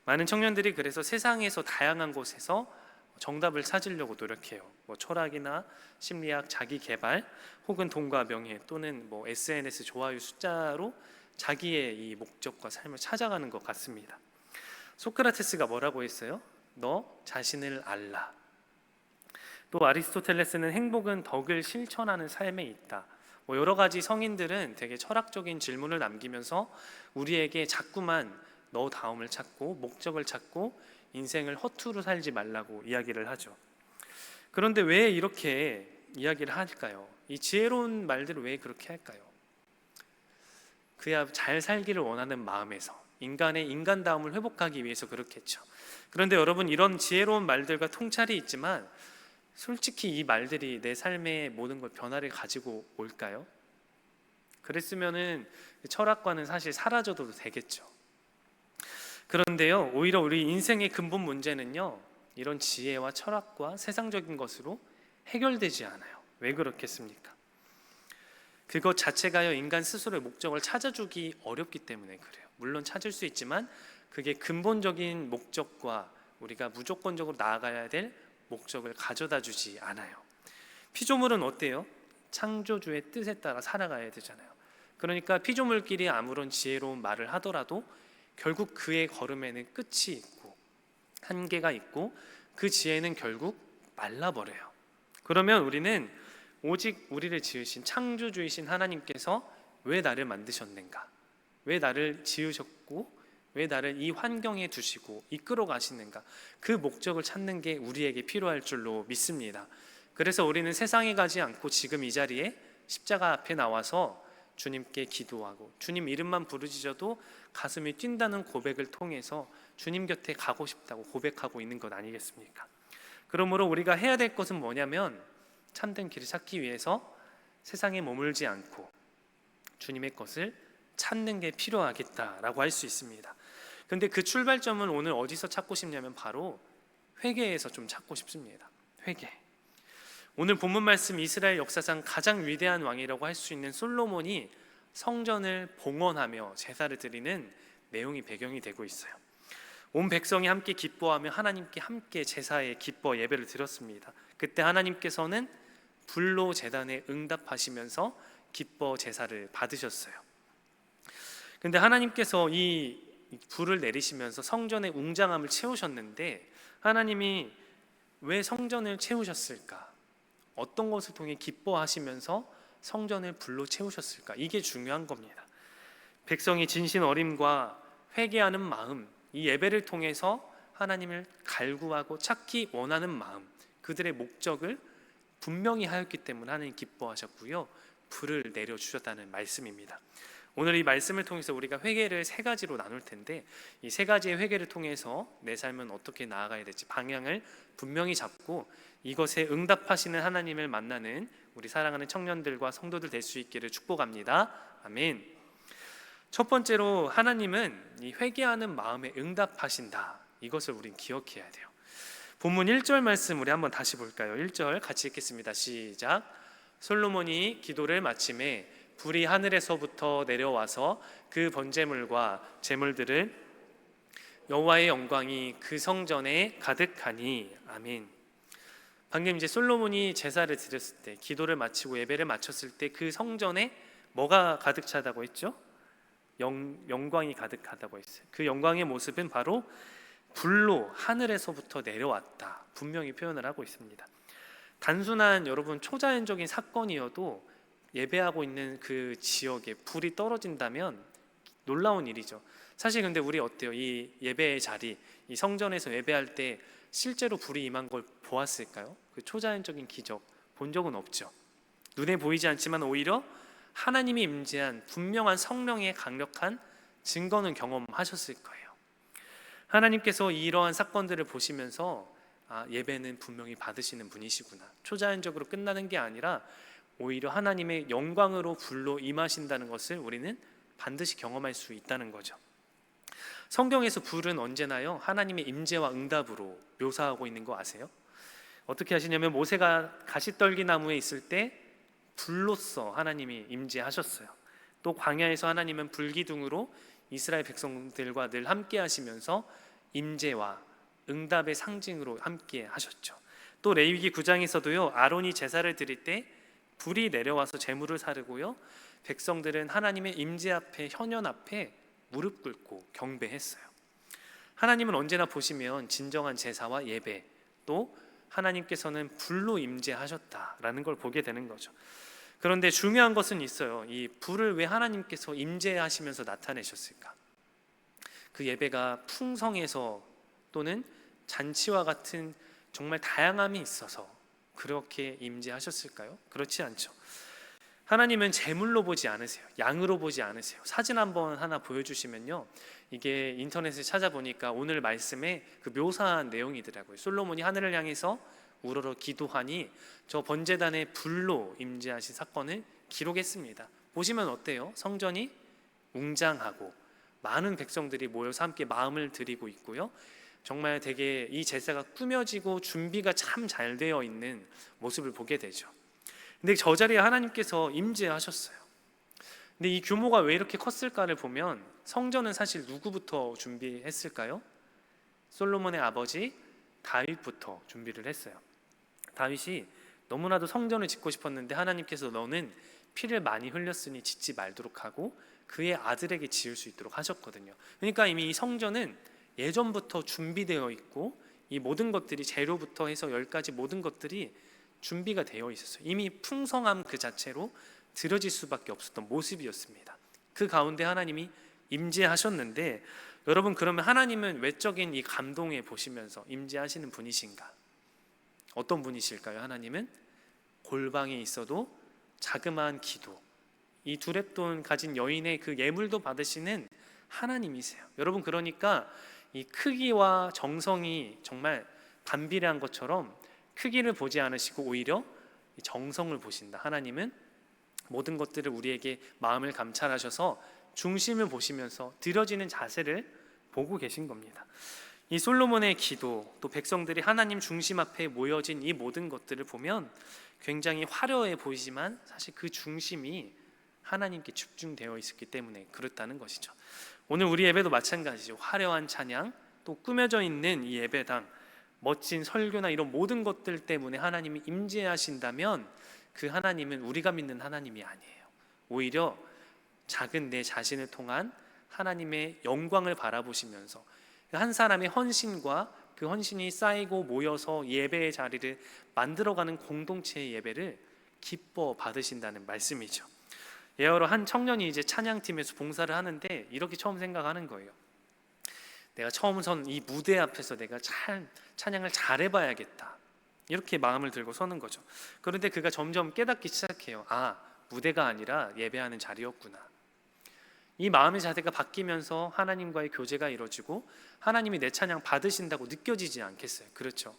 많은 청년들이 그래서 세상에서 다양한 곳에서 정답을 찾으려고 노력해요. 철학이나 심리학, 자기개발, 혹은 돈과 명예, 또는 SNS 좋아요 숫자로 자기의 이 목적과 삶을 찾아가는 것 같습니다. 소크라테스가 뭐라고 했어요? 너 자신을 알라. 또 아리스토텔레스는 행복은 덕을 실천하는 삶에 있다. 여러 가지 성인들은 되게 철학적인 질문을 남기면서 우리에게 자꾸만 너 다움을 찾고 목적을 찾고 인생을 허투루 살지 말라고 이야기를 하죠. 그런데 왜 이렇게 이야기를 할까요? 이 지혜로운 말들을 왜 그렇게 할까요? 그야 잘 살기를 원하는 마음에서, 인간의 인간다움을 회복하기 위해서 그렇겠죠. 그런데 여러분, 이런 지혜로운 말들과 통찰이 있지만 솔직히 이 말들이 내 삶의 모든 걸 변화를 가지고 올까요? 그랬으면은 철학과는 사실 사라져도 되겠죠. 그런데요, 오히려 우리 인생의 근본 문제는요, 이런 지혜와 철학과 세상적인 것으로 해결되지 않아요. 왜 그렇겠습니까? 그것 자체가요, 인간 스스로의 목적을 찾아주기 어렵기 때문에 그래요. 물론 찾을 수 있지만 그게 근본적인 목적과 우리가 무조건적으로 나아가야 될 목적을 가져다 주지 않아요. 피조물은 어때요? 창조주의 뜻에 따라 살아가야 되잖아요. 그러니까 피조물끼리 아무런 지혜로운 말을 하더라도 결국 그의 걸음에는 끝이 있고 한계가 있고 그 지혜는 결국 말라버려요. 그러면 우리는 오직 우리를 지으신 창조주이신 하나님께서 왜 나를 만드셨는가? 왜 나를 지으셨고 왜 나를 이 환경에 두시고 이끌어 가시는가? 그 목적을 찾는 게 우리에게 필요할 줄로 믿습니다. 그래서 우리는 세상에 가지 않고 지금 이 자리에 십자가 앞에 나와서 주님께 기도하고 주님 이름만 부르짖어도 가슴이 뛴다는 고백을 통해서 주님 곁에 가고 싶다고 고백하고 있는 것 아니겠습니까? 그러므로 우리가 해야 될 것은 뭐냐면 참된 길을 찾기 위해서 세상에 머물지 않고 주님의 것을 찾는 게 필요하겠다라고 할 수 있습니다. 근데 그 출발점은 오늘 어디서 찾고 싶냐면 바로 회개에서 좀 찾고 싶습니다. 회개. 오늘 본문 말씀, 이스라엘 역사상 가장 위대한 왕이라고 할 수 있는 솔로몬이 성전을 봉헌하며 제사를 드리는 내용이 배경이 되고 있어요. 온 백성이 함께 기뻐하며 하나님께 함께 제사의 기뻐 예배를 드렸습니다. 그때 하나님께서는 불로 제단에 응답하시면서 기뻐 제사를 받으셨어요. 근데 하나님께서 이 불을 내리시면서 성전의 웅장함을 채우셨는데 하나님이 왜 성전을 채우셨을까? 어떤 것을 통해 기뻐하시면서 성전을 불로 채우셨을까? 이게 중요한 겁니다. 백성이 진신 어림과 회개하는 마음, 이 예배를 통해서 하나님을 갈구하고 찾기 원하는 마음, 그들의 목적을 분명히 하였기 때문에 하나님 기뻐하셨고요, 불을 내려주셨다는 말씀입니다. 오늘 이 말씀을 통해서 우리가 회개를 세 가지로 나눌 텐데, 이 세 가지의 회개를 통해서 내 삶은 어떻게 나아가야 될지 방향을 분명히 잡고 이것에 응답하시는 하나님을 만나는 우리 사랑하는 청년들과 성도들 될 수 있기를 축복합니다. 아멘. 첫 번째로 하나님은 이 회개하는 마음에 응답하신다. 이것을 우린 기억해야 돼요. 본문 1절 말씀 우리 한번 다시 볼까요? 1절 같이 읽겠습니다. 시작. 솔로몬이 기도를 마침에 불이 하늘에서부터 내려와서 그 번제물과 제물들을 여호와의 영광이 그 성전에 가득하니. 아멘. 방금 이제 솔로몬이 제사를 드렸을 때, 기도를 마치고 예배를 마쳤을 때 그 성전에 뭐가 가득 차다고 했죠? 영광이 가득하다고 했어요. 그 영광의 모습은 바로 불로 하늘에서부터 내려왔다, 분명히 표현을 하고 있습니다. 단순한 여러분 초자연적인 사건이어도 예배하고 있는 그 지역에 불이 떨어진다면 놀라운 일이죠. 사실 근데 우리 어때요? 이 예배의 자리, 이 성전에서 예배할 때 실제로 불이 임한 걸 보았을까요? 그 초자연적인 기적 본 적은 없죠. 눈에 보이지 않지만 오히려 하나님이 임재한 분명한 성령의 강력한 증거는 경험하셨을 거예요. 하나님께서 이러한 사건들을 보시면서 예배는 분명히 받으시는 분이시구나, 초자연적으로 끝나는 게 아니라 오히려 하나님의 영광으로 불로 임하신다는 것을 우리는 반드시 경험할 수 있다는 거죠. 성경에서 불은 언제나요 하나님의 임재와 응답으로 묘사하고 있는 거 아세요? 어떻게 하시냐면 모세가 가시떨기 나무에 있을 때 불로써 하나님이 임재하셨어요. 또 광야에서 하나님은 불기둥으로 이스라엘 백성들과 늘 함께 하시면서 임재와 응답의 상징으로 함께 하셨죠. 또 레위기 9장에서도요 아론이 제사를 드릴 때 불이 내려와서 제물을 사르고요, 백성들은 하나님의 임재 앞에, 현현 앞에 무릎 꿇고 경배했어요. 하나님은 언제나 보시면 진정한 제사와 예배, 또 하나님께서는 불로 임재하셨다라는 걸 보게 되는 거죠. 그런데 중요한 것은 있어요. 이 불을 왜 하나님께서 임재하시면서 나타내셨을까? 그 예배가 풍성해서 또는 잔치와 같은 정말 다양함이 있어서 그렇게 임재하셨을까요? 그렇지 않죠. 하나님은 제물로 보지 않으세요. 양으로 보지 않으세요. 사진 한번 하나 보여주시면요, 이게 인터넷에 찾아보니까 오늘 말씀에 그 묘사한 내용이더라고요. 솔로몬이 하늘을 향해서 우러러 기도하니 저 번제단에 불로 임재하신 사건을 기록했습니다. 보시면 어때요? 성전이 웅장하고 많은 백성들이 모여서 함께 마음을 드리고 있고요, 정말 되게 이 제사가 꾸며지고 준비가 참 잘 되어 있는 모습을 보게 되죠. 근데 저 자리에 하나님께서 임재하셨어요. 근데 이 규모가 왜 이렇게 컸을까를 보면 성전은 사실 누구부터 준비했을까요? 솔로몬의 아버지 다윗부터 준비를 했어요. 다윗이 너무나도 성전을 짓고 싶었는데 하나님께서 너는 피를 많이 흘렸으니 짓지 말도록 하고 그의 아들에게 지을 수 있도록 하셨거든요. 그러니까 이미 이 성전은 예전부터 준비되어 있고 이 모든 것들이 재료부터 해서 10가지 모든 것들이 준비가 되어 있었어요. 이미 풍성함 그 자체로 드려질 수밖에 없었던 모습이었습니다. 그 가운데 하나님이 임재하셨는데, 여러분 그러면 하나님은 외적인 이 감동에 보시면서 임재하시는 분이신가? 어떤 분이실까요? 하나님은 골방에 있어도 자그마한 기도, 이 두렙돈 가진 여인의 그 예물도 받으시는 하나님이세요. 여러분 그러니까 이 크기와 정성이 정말 반비례한 것처럼 크기를 보지 않으시고 오히려 정성을 보신다. 하나님은 모든 것들을 우리에게 마음을 감찰하셔서 중심을 보시면서 드려지는 자세를 보고 계신 겁니다. 이 솔로몬의 기도, 또 백성들이 하나님 중심 앞에 모여진 이 모든 것들을 보면 굉장히 화려해 보이지만 사실 그 중심이 하나님께 집중되어 있었기 때문에 그렇다는 것이죠. 오늘 우리 예배도 마찬가지죠. 화려한 찬양, 또 꾸며져 있는 이 예배당, 멋진 설교나 이런 모든 것들 때문에 하나님이 임재하신다면 그 하나님은 우리가 믿는 하나님이 아니에요. 오히려 작은 내 자신을 통한 하나님의 영광을 바라보시면서 한 사람의 헌신과 그 헌신이 쌓이고 모여서 예배의 자리를 만들어가는 공동체의 예배를 기뻐 받으신다는 말씀이죠. 예어로 한 청년이 이제 찬양팀에서 봉사를 하는데 이렇게 처음 생각하는 거예요. 내가 처음 선 이 무대 앞에서 내가 찬양을 잘해봐야겠다, 이렇게 마음을 들고 서는 거죠. 그런데 그가 점점 깨닫기 시작해요. 아, 무대가 아니라 예배하는 자리였구나. 이 마음의 자세가 바뀌면서 하나님과의 교제가 이루어지고 하나님이 내 찬양 받으신다고 느껴지지 않겠어요? 그렇죠.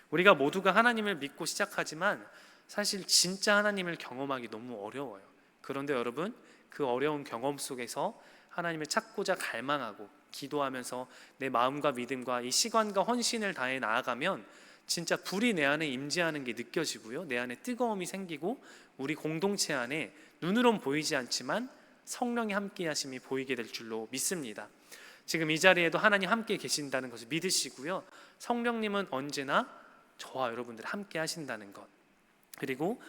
우리가 모두가 하나님을 믿고 시작하지만 사실 진짜 하나님을 경험하기 너무 어려워요. 그런데 여러분, 그 어려운 경험 속에서 하나님을 찾고자 갈망하고 기도하면서 내 마음과 믿음과 이 시간과 헌신을 다해 나아가면 진짜 불이 내 안에 임재하는 게 느껴지고요, 내 안에 뜨거움이 생기고 우리 공동체 안에 눈으론 보이지 않지만 성령의 함께 하심이 보이게 될 줄로 믿습니다. 지금 이 자리에도 하나님 함께 계신다는 것을 믿으시고요, 성령님은 언제나 저와 여러분들 함께 하신다는 것, 그리고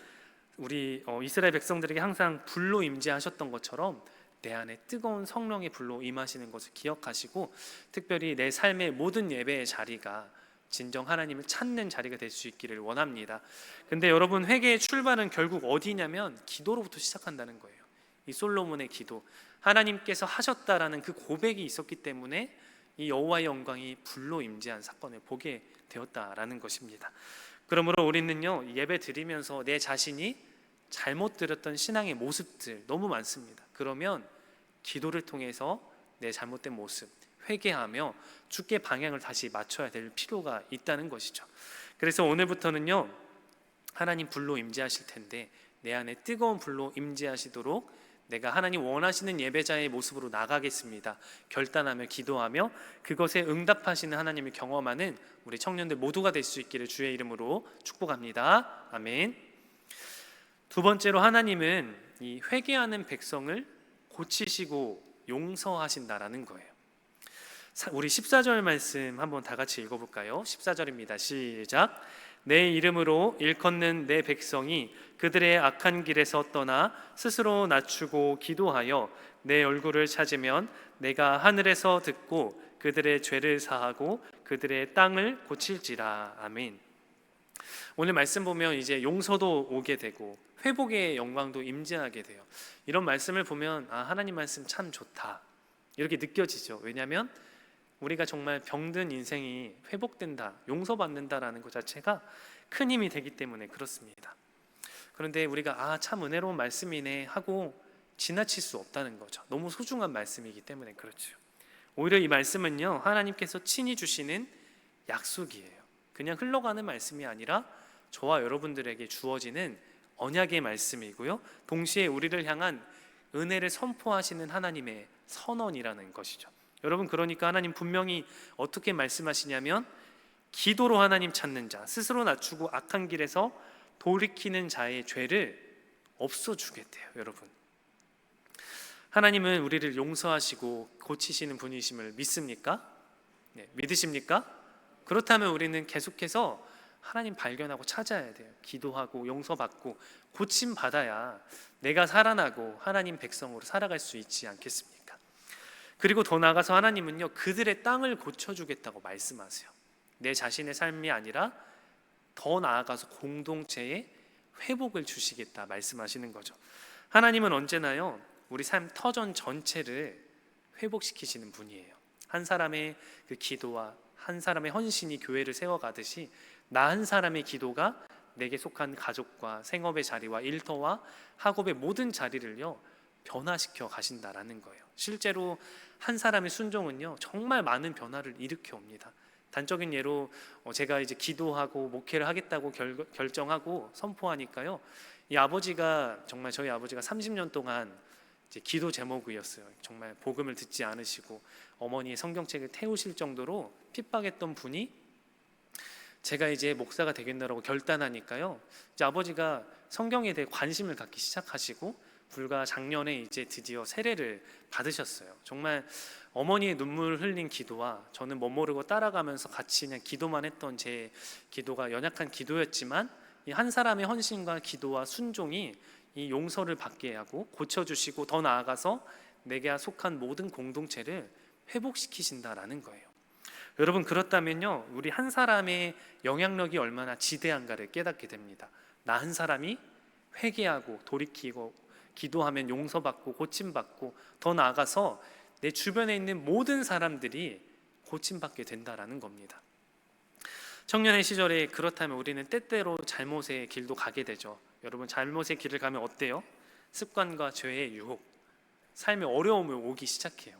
우리 이스라엘 백성들에게 항상 불로 임재하셨던 것처럼 내 안에 뜨거운 성령의 불로 임하시는 것을 기억하시고, 특별히 내 삶의 모든 예배의 자리가 진정 하나님을 찾는 자리가 될 수 있기를 원합니다. 근데 여러분, 회개의 출발은 결국 어디냐면 기도로부터 시작한다는 거예요. 이 솔로몬의 기도, 하나님께서 하셨다라는 그 고백이 있었기 때문에 이 여호와의 영광이 불로 임재한 사건을 보게 되었다라는 것입니다. 그러므로 우리는요, 예배 드리면서 내 자신이 잘못 드렸던 신앙의 모습들 너무 많습니다. 그러면 기도를 통해서 내 잘못된 모습 회개하며 주께 방향을 다시 맞춰야 될 필요가 있다는 것이죠. 그래서 오늘부터는요, 하나님 불로 임재하실 텐데 내 안에 뜨거운 불로 임재하시도록 내가 하나님 원하시는 예배자의 모습으로 나가겠습니다. 결단하며 기도하며 그것에 응답하시는 하나님을 경험하는 우리 청년들 모두가 될 수 있기를 주의 이름으로 축복합니다. 아멘. 두 번째로, 하나님은 이 회개하는 백성을 고치시고 용서하신다라는 거예요. 우리 14절 말씀 한번 다 같이 읽어볼까요? 14절입니다. 시작. 내 이름으로 일컫는 내 백성이 그들의 악한 길에서 떠나 스스로 낮추고 기도하여 내 얼굴을 찾으면 내가 하늘에서 듣고 그들의 죄를 사하고 그들의 땅을 고칠지라. 아멘. 오늘 말씀 보면 이제 용서도 오게 되고 회복의 영광도 임재하게 돼요. 이런 말씀을 보면 아, 하나님 말씀 참 좋다, 이렇게 느껴지죠. 왜냐하면 우리가 정말 병든 인생이 회복된다, 용서받는다라는 것 자체가 큰 힘이 되기 때문에 그렇습니다. 그런데 우리가 참 은혜로운 말씀이네 하고 지나칠 수 없다는 거죠. 너무 소중한 말씀이기 때문에 그렇죠. 오히려 이 말씀은요, 하나님께서 친히 주시는 약속이에요. 그냥 흘러가는 말씀이 아니라 저와 여러분들에게 주어지는 언약의 말씀이고요, 동시에 우리를 향한 은혜를 선포하시는 하나님의 선언이라는 것이죠. 여러분, 그러니까 하나님 분명히 어떻게 말씀하시냐면 기도로 하나님 찾는 자, 스스로 낮추고 악한 길에서 돌이키는 자의 죄를 없어주겠대요. 여러분, 하나님은 우리를 용서하시고 고치시는 분이심을 믿습니까? 네, 믿으십니까? 그렇다면 우리는 계속해서 하나님 발견하고 찾아야 돼요. 기도하고 용서받고 고침 받아야 내가 살아나고 하나님 백성으로 살아갈 수 있지 않겠습니까? 그리고 더 나아가서 하나님은요, 그들의 땅을 고쳐주겠다고 말씀하세요. 내 자신의 삶이 아니라 더 나아가서 공동체의 회복을 주시겠다 말씀하시는 거죠. 하나님은 언제나요, 우리 삶 터전 전체를 회복시키시는 분이에요. 한 사람의 그 기도와 한 사람의 헌신이 교회를 세워가듯이 나 한 사람의 기도가 내게 속한 가족과 생업의 자리와 일터와 학업의 모든 자리를요 변화시켜 가신다라는 거예요. 실제로 한 사람의 순종은요 정말 많은 변화를 일으켜 옵니다. 단적인 예로 제가 이제 기도하고 목회를 하겠다고 결정하고 선포하니까요, 이 아버지가 정말 저희 아버지가 30년 동안 이제 기도 제목이었어요. 정말 복음을 듣지 않으시고 어머니의 성경책을 태우실 정도로 핍박했던 분이 제가 이제 목사가 되겠다라고 결단하니까요, 이제 아버지가 성경에 대해 관심을 갖기 시작하시고 불과 작년에 이제 드디어 세례를 받으셨어요. 정말 어머니의 눈물 흘린 기도와 저는 멋모르고 따라가면서 같이 그냥 기도만 했던 제 기도가 연약한 기도였지만 이 한 사람의 헌신과 기도와 순종이 이 용서를 받게 하고 고쳐주시고 더 나아가서 내게 속한 모든 공동체를 회복시키신다라는 거예요. 여러분, 그렇다면요, 우리 한 사람의 영향력이 얼마나 지대한가를 깨닫게 됩니다. 나 한 사람이 회개하고 돌이키고 기도하면 용서받고 고침받고 더 나아가서 내 주변에 있는 모든 사람들이 고침받게 된다라는 겁니다. 청년의 시절에 그렇다면 우리는 때때로 잘못의 길도 가게 되죠. 여러분, 잘못의 길을 가면 어때요? 습관과 죄의 유혹, 삶의 어려움을 오기 시작해요.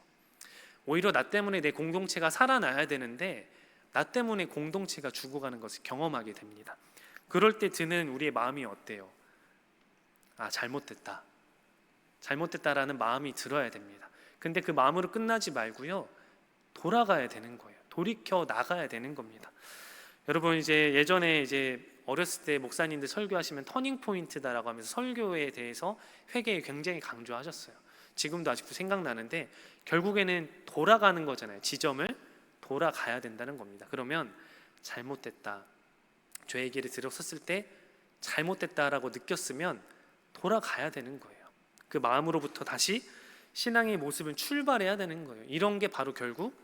오히려 나 때문에 내 공동체가 살아나야 되는데 나 때문에 공동체가 죽어가는 것을 경험하게 됩니다. 그럴 때 드는 우리의 마음이 어때요? 아, 잘못됐다라는 마음이 들어야 됩니다. 근데 그 마음으로 끝나지 말고요, 돌아가야 되는 거예요. 돌이켜 나가야 되는 겁니다. 여러분, 이제 예전에 이제 어렸을 때 목사님들 설교하시면 터닝 포인트다라고 하면서 설교에 대해서 회개에 굉장히 강조하셨어요. 지금도 아직도 생각나는데 결국에는 돌아가는 거잖아요. 지점을 돌아가야 된다는 겁니다. 그러면 잘못됐다, 죄의 길을 들어섰을 때 잘못됐다라고 느꼈으면 돌아가야 되는 거예요. 그 마음으로부터 다시 신앙의 모습을 출발해야 되는 거예요. 이런 게 바로 결국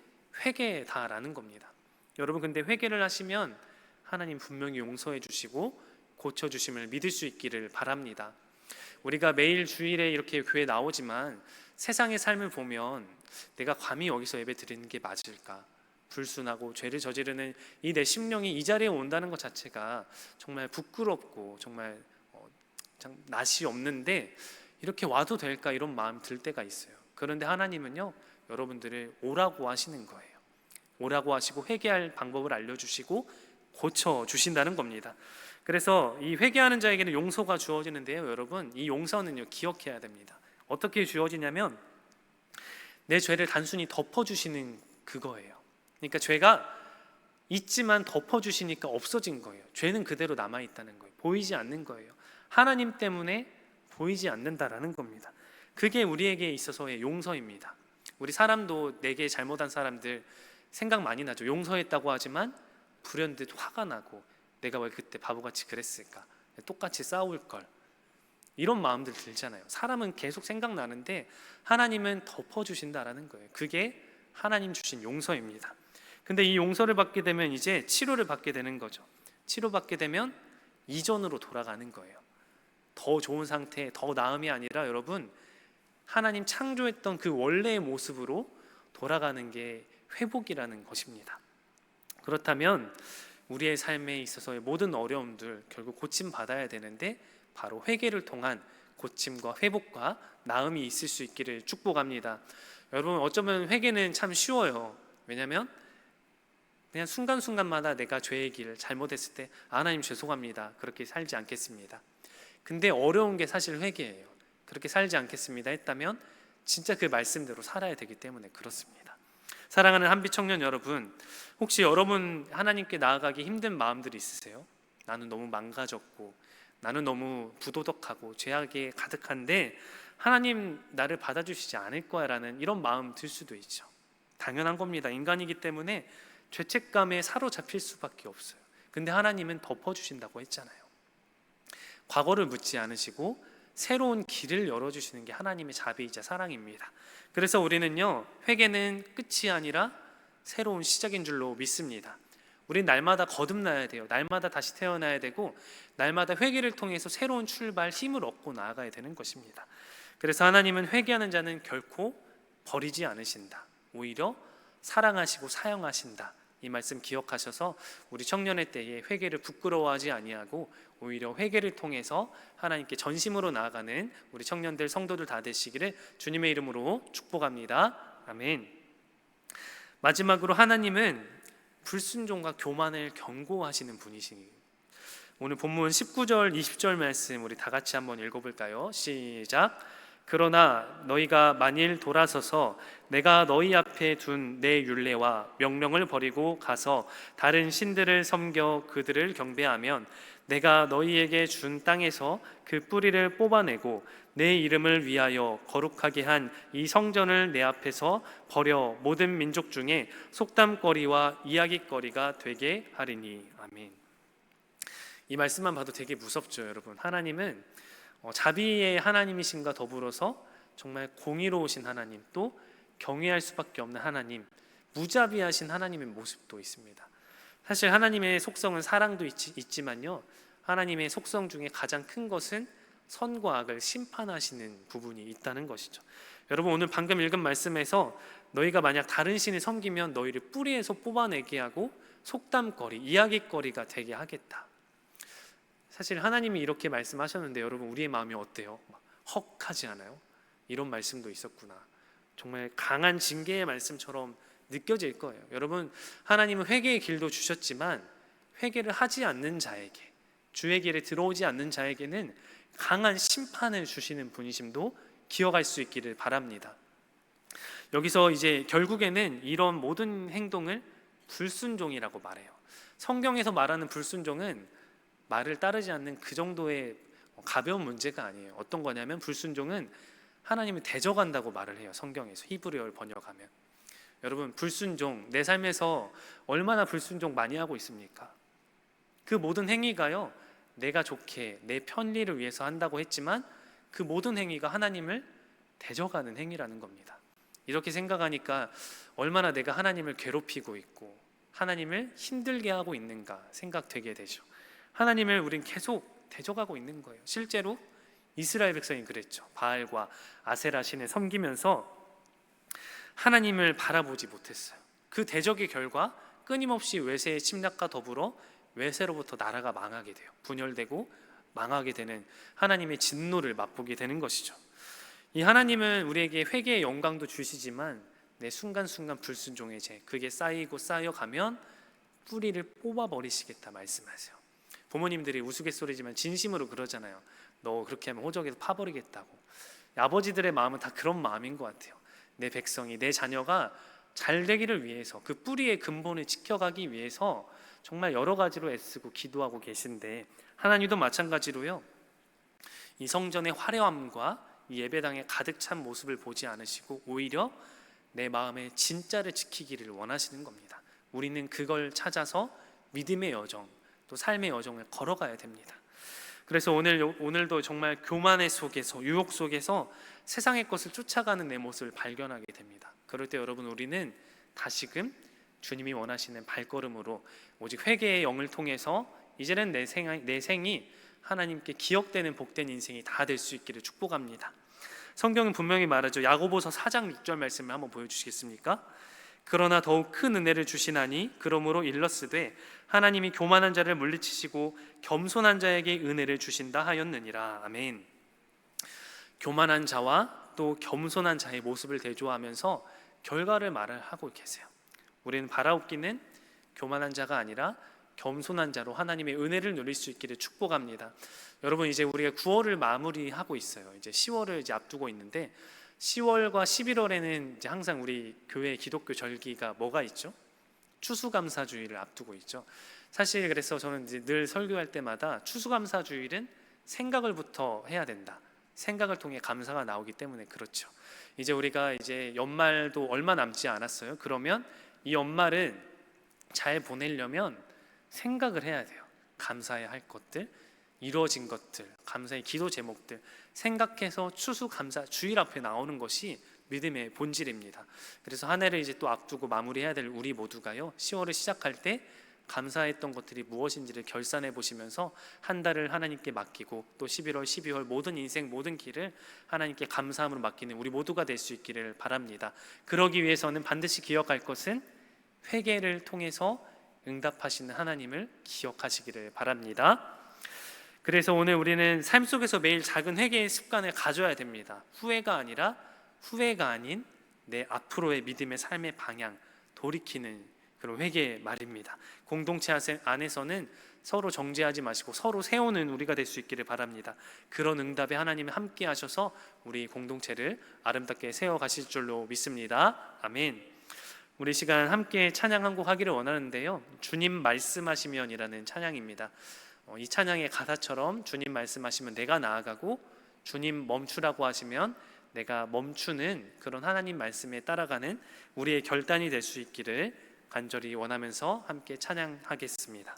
회개다라는 겁니다. 여러분, 근데 회개를 하시면 하나님 분명히 용서해 주시고 고쳐 주심을 믿을 수 있기를 바랍니다. 우리가 매일 주일에 이렇게 교회 나오지만 세상의 삶을 보면 내가 감히 여기서 예배 드리는 게 맞을까? 불순하고 죄를 저지르는 이 내 심령이 이 자리에 온다는 것 자체가 정말 부끄럽고 정말 낯이 없는데 이렇게 와도 될까 이런 마음 들 때가 있어요. 그런데 하나님은요, 여러분들을 오라고 하시는 거예요. 오라고 하시고 회개할 방법을 알려주시고 고쳐주신다는 겁니다. 그래서 이 회개하는 자에게는 용서가 주어지는데요, 여러분, 이 용서는요, 기억해야 됩니다. 어떻게 주어지냐면 내 죄를 단순히 덮어주시는 그거예요. 그러니까 죄가 있지만 덮어주시니까 없어진 거예요. 죄는 그대로 남아있다는 거예요. 보이지 않는 거예요. 하나님 때문에 보이지 않는다라는 겁니다. 그게 우리에게 있어서의 용서입니다. 우리 사람도 내게 잘못한 사람들 생각 많이 나죠. 용서했다고 하지만 불현듯 화가 나고 내가 왜 그때 바보같이 그랬을까? 똑같이 싸울 걸. 이런 마음들 들잖아요. 사람은 계속 생각나는데 하나님은 덮어주신다라는 거예요. 그게 하나님 주신 용서입니다. 근데 이 용서를 받게 되면 이제 치료를 받게 되는 거죠. 치료받게 되면 이전으로 돌아가는 거예요. 더 좋은 상태, 더 나음이 아니라 여러분, 하나님 창조했던 그 원래의 모습으로 돌아가는 게 회복이라는 것입니다. 그렇다면 우리의 삶에 있어서의 모든 어려움들 결국 고침받아야 되는데 바로 회개를 통한 고침과 회복과 나음이 있을 수 있기를 축복합니다. 여러분, 어쩌면 회개는 참 쉬워요. 왜냐하면 그냥 순간순간마다 내가 죄의 길을 잘못했을 때 하나님 죄송합니다, 그렇게 살지 않겠습니다. 근데 어려운 게 사실 회개예요. 그렇게 살지 않겠습니다 했다면 진짜 그 말씀대로 살아야 되기 때문에 그렇습니다. 사랑하는 한빛 청년 여러분, 혹시 여러분 하나님께 나아가기 힘든 마음들이 있으세요? 나는 너무 망가졌고 나는 너무 부도덕하고 죄악에 가득한데 하나님 나를 받아주시지 않을 거야 라는 이런 마음 들 수도 있죠. 당연한 겁니다. 인간이기 때문에 죄책감에 사로잡힐 수밖에 없어요. 근데 하나님은 덮어주신다고 했잖아요. 과거를 묻지 않으시고 새로운 길을 열어주시는 게 하나님의 자비이자 사랑입니다. 그래서 우리는요, 회개는 끝이 아니라 새로운 시작인 줄로 믿습니다. 우린 날마다 거듭나야 돼요. 날마다 다시 태어나야 되고 날마다 회개를 통해서 새로운 출발, 힘을 얻고 나아가야 되는 것입니다. 그래서 하나님은 회개하는 자는 결코 버리지 않으신다. 오히려 사랑하시고 사용하신다. 이 말씀 기억하셔서 우리 청년의 때에 회개를 부끄러워하지 아니하고 오히려 회개를 통해서 하나님께 전심으로 나아가는 우리 청년들, 성도들 다 되시기를 주님의 이름으로 축복합니다. 아멘. 마지막으로 하나님은 불순종과 교만을 경고하시는 분이시니 오늘 본문 19절, 20절 말씀 우리 다 같이 한번 읽어볼까요? 시작. 그러나 너희가 만일 돌아서서 내가 너희 앞에 둔 내 율례와 명령을 버리고 가서 다른 신들을 섬겨 그들을 경배하면 내가 너희에게 준 땅에서 그 뿌리를 뽑아내고 내 이름을 위하여 거룩하게 한 이 성전을 내 앞에서 버려 모든 민족 중에 속담거리와 이야깃거리가 되게 하리니. 아멘. 이 말씀만 봐도 되게 무섭죠, 여러분. 하나님은 자비의 하나님이신가 더불어서 정말 공의로우신 하나님, 또 경외할 수밖에 없는 하나님, 무자비하신 하나님의 모습도 있습니다. 사실 하나님의 속성은 사랑도 있지만요, 하나님의 속성 중에 가장 큰 것은 선과 악을 심판하시는 부분이 있다는 것이죠. 여러분, 오늘 방금 읽은 말씀에서 너희가 만약 다른 신을 섬기면 너희를 뿌리에서 뽑아내게 하고 속담거리, 이야기거리가 되게 하겠다. 사실 하나님이 이렇게 말씀하셨는데 여러분, 우리의 마음이 어때요? 헉하지 않아요? 이런 말씀도 있었구나. 정말 강한 징계의 말씀처럼 느껴질 거예요. 여러분, 하나님은 회개의 길도 주셨지만 회개를 하지 않는 자에게, 주의 길에 들어오지 않는 자에게는 강한 심판을 주시는 분이심도 기억할 수 있기를 바랍니다. 여기서 이제 결국에는 이런 모든 행동을 불순종이라고 말해요. 성경에서 말하는 불순종은 말을 따르지 않는 그 정도의 가벼운 문제가 아니에요. 어떤 거냐면 불순종은 하나님을 대적한다고 말을 해요. 성경에서 히브리어를 번역하면. 여러분, 불순종, 내 삶에서 얼마나 불순종 많이 하고 있습니까? 그 모든 행위가요, 내가 좋게 내 편리를 위해서 한다고 했지만 그 모든 행위가 하나님을 대적하는 행위라는 겁니다. 이렇게 생각하니까 얼마나 내가 하나님을 괴롭히고 있고 하나님을 힘들게 하고 있는가 생각되게 되죠. 하나님을 우린 계속 대적하고 있는 거예요. 실제로 이스라엘 백성이 그랬죠. 바알과 아세라 신을 섬기면서 하나님을 바라보지 못했어요. 그 대적의 결과 끊임없이 외세의 침략과 더불어 외세로부터 나라가 망하게 돼요. 분열되고 망하게 되는 하나님의 진노를 맛보게 되는 것이죠. 이 하나님은 우리에게 회개의 영광도 주시지만 내 순간순간 불순종의 죄, 그게 쌓이고 쌓여가면 뿌리를 뽑아버리시겠다 말씀하세요. 부모님들이 우스갯소리지만 진심으로 그러잖아요. 너 그렇게 하면 호적에서 파버리겠다고. 아버지들의 마음은 다 그런 마음인 것 같아요. 내 백성이, 내 자녀가 잘 되기를 위해서, 그 뿌리의 근본을 지켜가기 위해서 정말 여러 가지로 애쓰고 기도하고 계신데, 하나님도 마찬가지로요, 이 성전의 화려함과 이 예배당에 가득 찬 모습을 보지 않으시고 오히려 내 마음의 진짜를 지키기를 원하시는 겁니다. 우리는 그걸 찾아서 믿음의 여정, 또 삶의 여정을 걸어가야 됩니다. 그래서 오늘도 정말 교만의 속에서, 유혹 속에서 세상의 것을 쫓아가는 내 모습을 발견하게 됩니다. 그럴 때 여러분, 우리는 다시금 주님이 원하시는 발걸음으로 오직 회개의 영을 통해서 이제는 내 생이 하나님께 기억되는 복된 인생이 다 될 수 있기를 축복합니다. 성경은 분명히 말하죠. 야고보서 4장 6절 말씀을 한번 보여주시겠습니까? 그러나 더욱 큰 은혜를 주시나니 그러므로 일렀으되 하나님이 교만한 자를 물리치시고 겸손한 자에게 은혜를 주신다 하였느니라. 아멘. 교만한 자와 또 겸손한 자의 모습을 대조하면서 결과를 말을 하고 계세요. 우리는 바라옵기는 교만한 자가 아니라 겸손한 자로 하나님의 은혜를 누릴 수 있기를 축복합니다. 여러분, 이제 우리가 9월을 마무리하고 있어요. 이제 10월을 이제 앞두고 있는데 10월과 11월에는 이제 항상 우리 교회 기독교 절기가 뭐가 있죠? 추수감사주일을 앞두고 있죠. 사실 그래서 저는 이제 늘 설교할 때마다 추수감사주일은 생각을부터 해야 된다. 생각을 통해 감사가 나오기 때문에 그렇죠. 이제 우리가 이제 연말도 얼마 남지 않았어요. 그러면 이 연말은 잘 보내려면 생각을 해야 돼요. 감사해야 할 것들, 이루어진 것들, 감사의 기도 제목들 생각해서 추수감사 주일 앞에 나오는 것이 믿음의 본질입니다. 그래서 한 해를 이제 또 앞두고 마무리해야 될 우리 모두가요, 10월을 시작할 때 감사했던 것들이 무엇인지를 결산해 보시면서 한 달을 하나님께 맡기고 또 11월, 12월 모든 인생 모든 길을 하나님께 감사함으로 맡기는 우리 모두가 될 수 있기를 바랍니다. 그러기 위해서는 반드시 기억할 것은 회개를 통해서 응답하시는 하나님을 기억하시기를 바랍니다. 그래서 오늘 우리는 삶 속에서 매일 작은 회개의 습관을 가져야 됩니다. 후회가 아닌 내 앞으로의 믿음의 삶의 방향, 돌이키는 그런 회개 말입니다. 공동체 안에서는 서로 정죄하지 마시고 서로 세우는 우리가 될 수 있기를 바랍니다. 그런 응답에 하나님이 함께 하셔서 우리 공동체를 아름답게 세워가실 줄로 믿습니다. 아멘. 우리 시간 함께 찬양 한 곡 하기를 원하는데요, 주님 말씀하시면이라는 찬양입니다. 이 찬양의 가사처럼 주님 말씀하시면 내가 나아가고 주님 멈추라고 하시면 내가 멈추는 그런 하나님 말씀에 따라가는 우리의 결단이 될 수 있기를 간절히 원하면서 함께 찬양하겠습니다.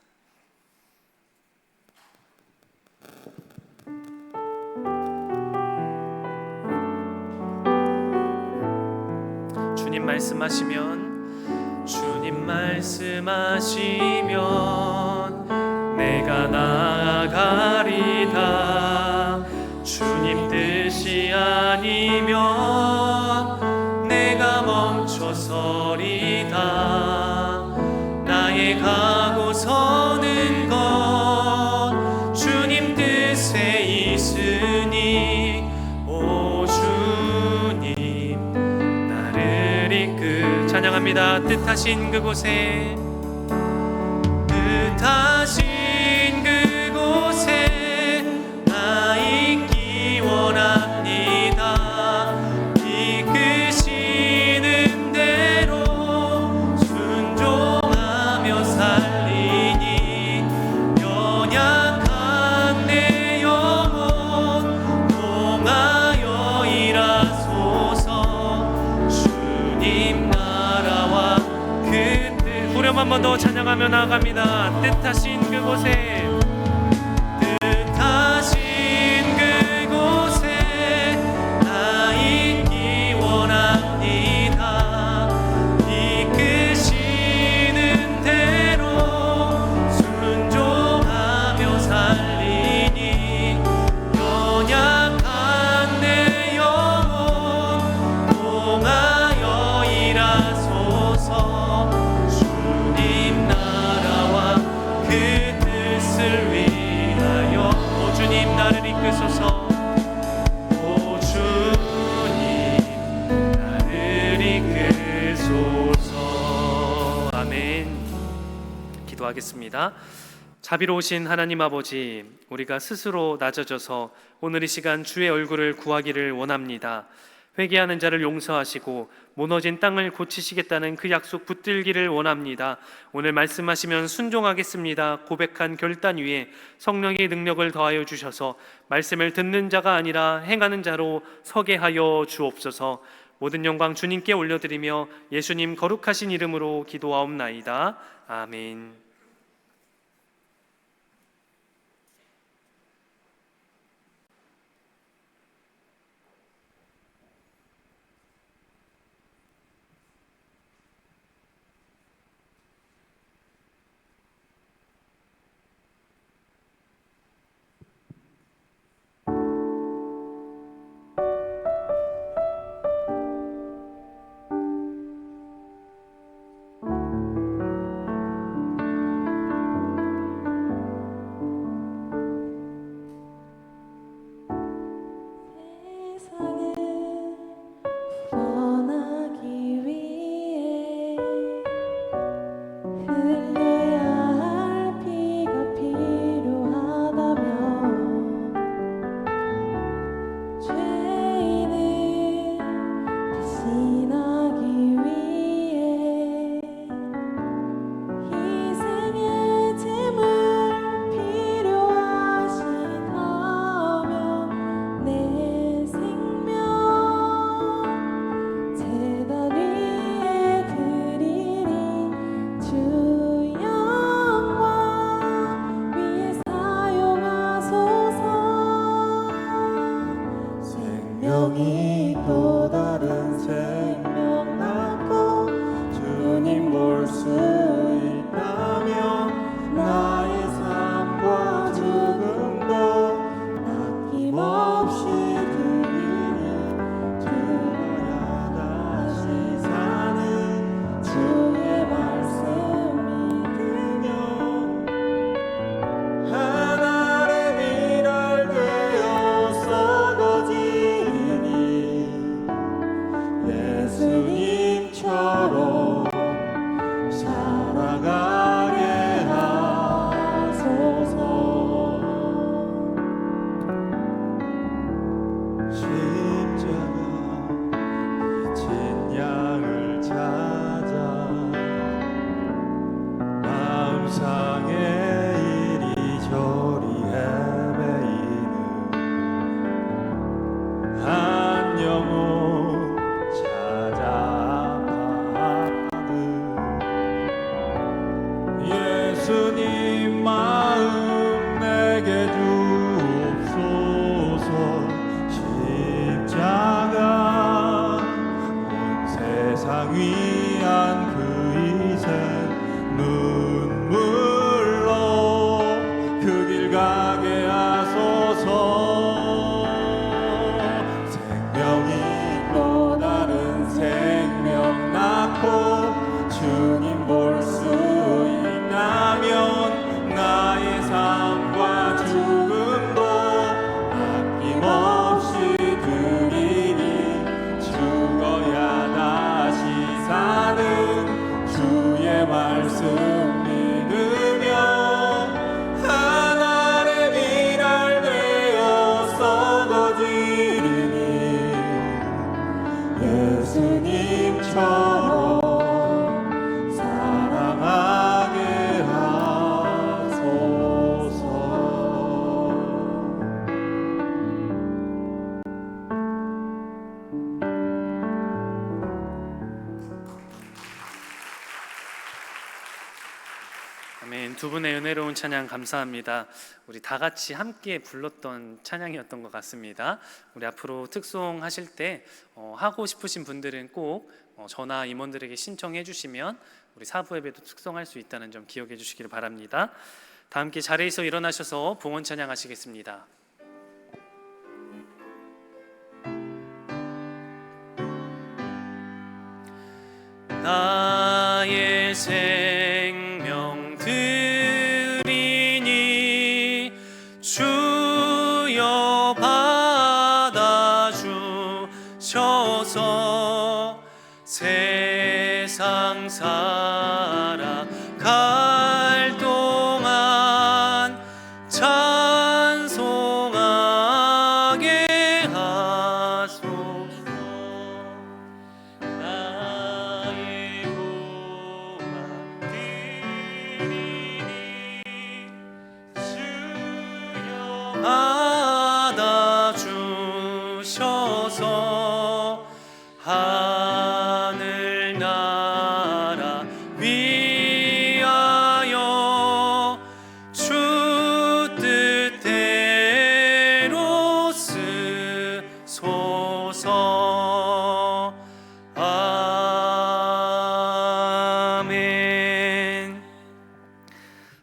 주님 말씀하시면 내가 나아가리다. 아니면 내가 멈춰서리다. 나의 가고 서는 것 주님 뜻에 있으니 오 주님 나를 찬양합니다. 뜻하신 그곳에 나 있기 원합니다. 이끄시는 대로 순종하며 살리니 연약한 내 영혼 통하여 일하소서. 주님 나라와 그 뜻 후렴 한 번 더 찬양하며 나아갑니다. 뜻하신 그곳에 나 있기 원합니다. 이끄시는 대로 순종하며 살리니 연약한 내 영혼 통하여 일하소서. 주님 나라와 그 뜻을 위하여 오 주님 나를 이끄소서. 오 주님 나를 이끄소서. 아멘. 기도하겠습니다. 자비로우신 하나님 아버지, 우리가 스스로 낮아져서 오늘 이 시간 주의 얼굴을 구하기를 원합니다. 회개하는 자를 용서하시고 무너진 땅을 고치시겠다는 그 약속 붙들기를 원합니다. 오늘 말씀하시면 순종하겠습니다. 고백한 결단 위에 성령의 능력을 더하여 주셔서 말씀을 듣는 자가 아니라 행하는 자로 서게 하여 주옵소서. 모든 영광 주님께 올려드리며 예수님 거룩하신 이름으로 기도하옵나이다. 아멘. 가게 하소서. 생명이 예수님처럼 사랑하게 하소서. 아멘. 두 분의 은혜로운 찬양 감사합니다. 우리 다 같이 함께 불렀던 찬양이었던 것 같습니다. 우리 앞으로 특송 하실 때 하고 싶으신 분들은 꼭 전화 임원들에게 신청해 주시면 우리 사부 예배도 특송할 수 있다는 점 기억해 주시기를 바랍니다. 다 함께 자리에서 일어나셔서 봉헌 찬양하시겠습니다. 나의 생명 드리니 주여 받아주셔서 세상 살아갈 동안 찬송하게 하소서. 나의 고만 드리니 주여 받아주셔서 하늘나라 위하여 주 뜻대로 쓰소서. 아멘.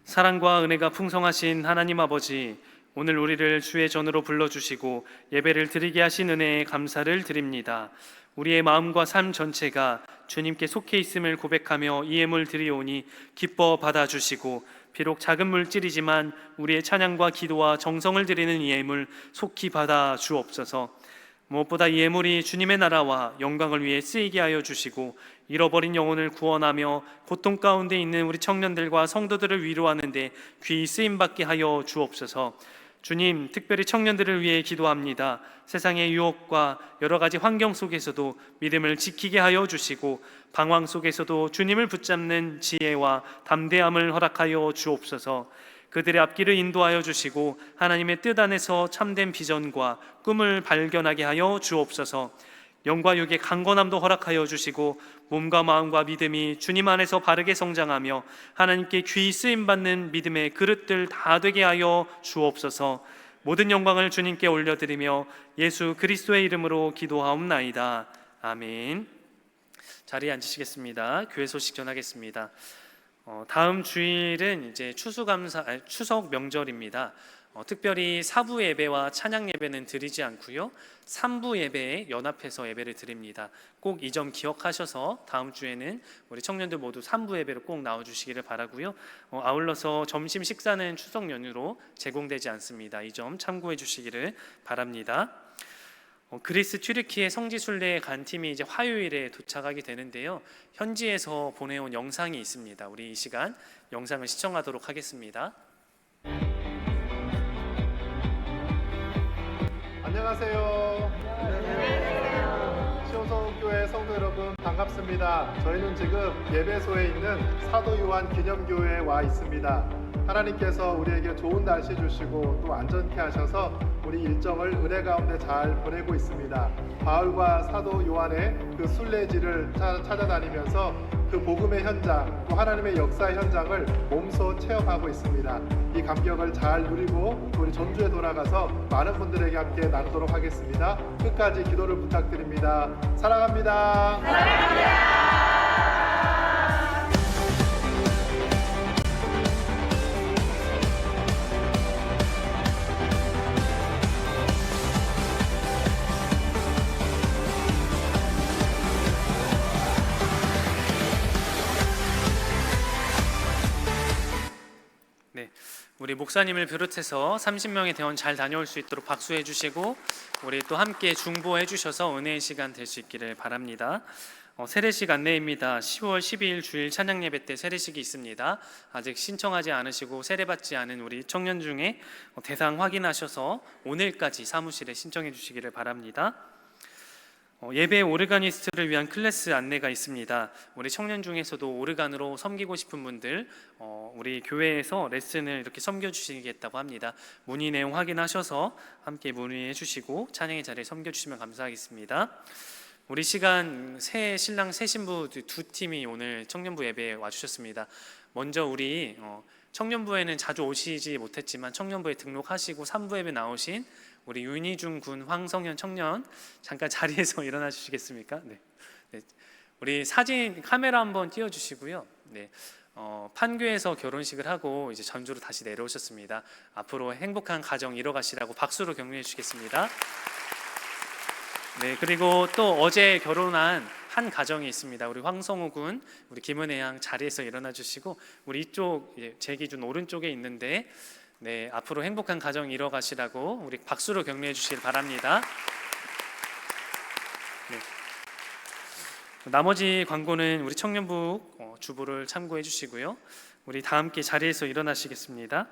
사랑과 은혜가 풍성하신 하나님 아버지, 오늘 우리를 주의 전으로 불러주시고 예배를 드리게 하신 은혜에 감사를 드립니다. 우리의 마음과 삶 전체가 주님께 속해 있음을 고백하며 이 예물 드리오니 기뻐 받아주시고, 비록 작은 물질이지만 우리의 찬양과 기도와 정성을 드리는 이 예물 속히 받아 주옵소서. 무엇보다 이 예물이 주님의 나라와 영광을 위해 쓰이게 하여 주시고, 잃어버린 영혼을 구원하며 고통 가운데 있는 우리 청년들과 성도들을 위로하는 데 귀히 쓰임받게 하여 주옵소서. 주님, 특별히 청년들을 위해 기도합니다. 세상의 유혹과 여러 가지 환경 속에서도 믿음을 지키게 하여 주시고, 방황 속에서도 주님을 붙잡는 지혜와 담대함을 허락하여 주옵소서. 그들의 앞길을 인도하여 주시고 하나님의 뜻 안에서 참된 비전과 꿈을 발견하게 하여 주옵소서. 영과 육의 강건함도 허락하여 주시고 몸과 마음과 믿음이 주님 안에서 바르게 성장하며 하나님께 귀히 쓰임받는 믿음의 그릇들 다 되게 하여 주옵소서. 모든 영광을 주님께 올려드리며 예수 그리스도의 이름으로 기도하옵나이다. 아멘. 자리에 앉으시겠습니다. 교회 소식 전하겠습니다. 다음 주일은 이제 추석 명절입니다. 특별히 사부 예배와 찬양 예배는 드리지 않고요, 3부 예배에 연합해서 예배를 드립니다. 꼭 이 점 기억하셔서 다음 주에는 우리 청년들 모두 3부 예배로 꼭 나와주시기를 바라고요. 아울러서 점심 식사는 추석 연휴로 제공되지 않습니다. 이 점 참고해 주시기를 바랍니다. 그리스 튀르키예 성지순례에 간 팀이 이제 화요일에 도착하게 되는데요, 현지에서 보내온 영상이 있습니다. 우리 이 시간 영상을 시청하도록 하겠습니다. 안녕하세요. 시온성교회 성도 여러분 반갑습니다. 저희는 지금 예배소에 있는 사도 요한 기념교회에 와 있습니다. 하나님께서 우리에게 좋은 날씨 주시고 또 안전케 하셔서 우리 일정을 은혜 가운데 잘 보내고 있습니다. 바울과 사도 요한의 그 순례지를 찾아다니면서 그 복음의 현장, 또 하나님의 역사의 현장을 몸소 체험하고 있습니다. 이 감격을 잘 누리고 우리 전주에 돌아가서 많은 분들에게 함께 나누도록 하겠습니다. 끝까지 기도를 부탁드립니다. 사랑합니다. 사랑합니다. 우리 목사님을 비롯해서 30명의 대원 잘 다녀올 수 있도록 박수해 주시고, 우리 또 함께 중보해 주셔서 은혜의 시간 될 수 있기를 바랍니다. 세례식 안내입니다. 10월 12일 주일 찬양 예배 때 세례식이 있습니다. 아직 신청하지 않으시고 세례받지 않은 우리 청년 중에 대상 확인하셔서 오늘까지 사무실에 신청해 주시기를 바랍니다. 예배 오르가니스트를 위한 클래스 안내가 있습니다. 우리 청년 중에서도 오르간으로 섬기고 싶은 분들 우리 교회에서 레슨을 이렇게 섬겨주시겠다고 합니다. 문의 내용 확인하셔서 함께 문의해 주시고 찬양의 자리에 섬겨주시면 감사하겠습니다. 우리 시간 새 신랑 새 신부 두 팀이 오늘 청년부 예배에 와주셨습니다. 먼저 우리 청년부에는 자주 오시지 못했지만 청년부에 등록하시고 3부 예배 나오신 우리 윤희중 군 황성현 청년 잠깐 자리에서 일어나 주시겠습니까? 네. 우리 사진 카메라 한번 띄워주시고요. 네. 판교에서 결혼식을 하고 이제 전주로 다시 내려오셨습니다. 앞으로 행복한 가정 이뤄가시라고 박수로 격려해 주시겠습니다. 네, 그리고 또 어제 결혼한 한 가정이 있습니다. 우리 황성우 군, 우리 김은혜 양 자리에서 일어나 주시고 우리 이쪽 제 기준 오른쪽에 있는데 네, 앞으로 행복한 가정 이뤄가시라고 우리 박수로 격려해 주시길 바랍니다. 네. 나머지 광고는 우리 청년부 주보를 참고해 주시고요. 우리 다 함께 자리에서 일어나시겠습니다.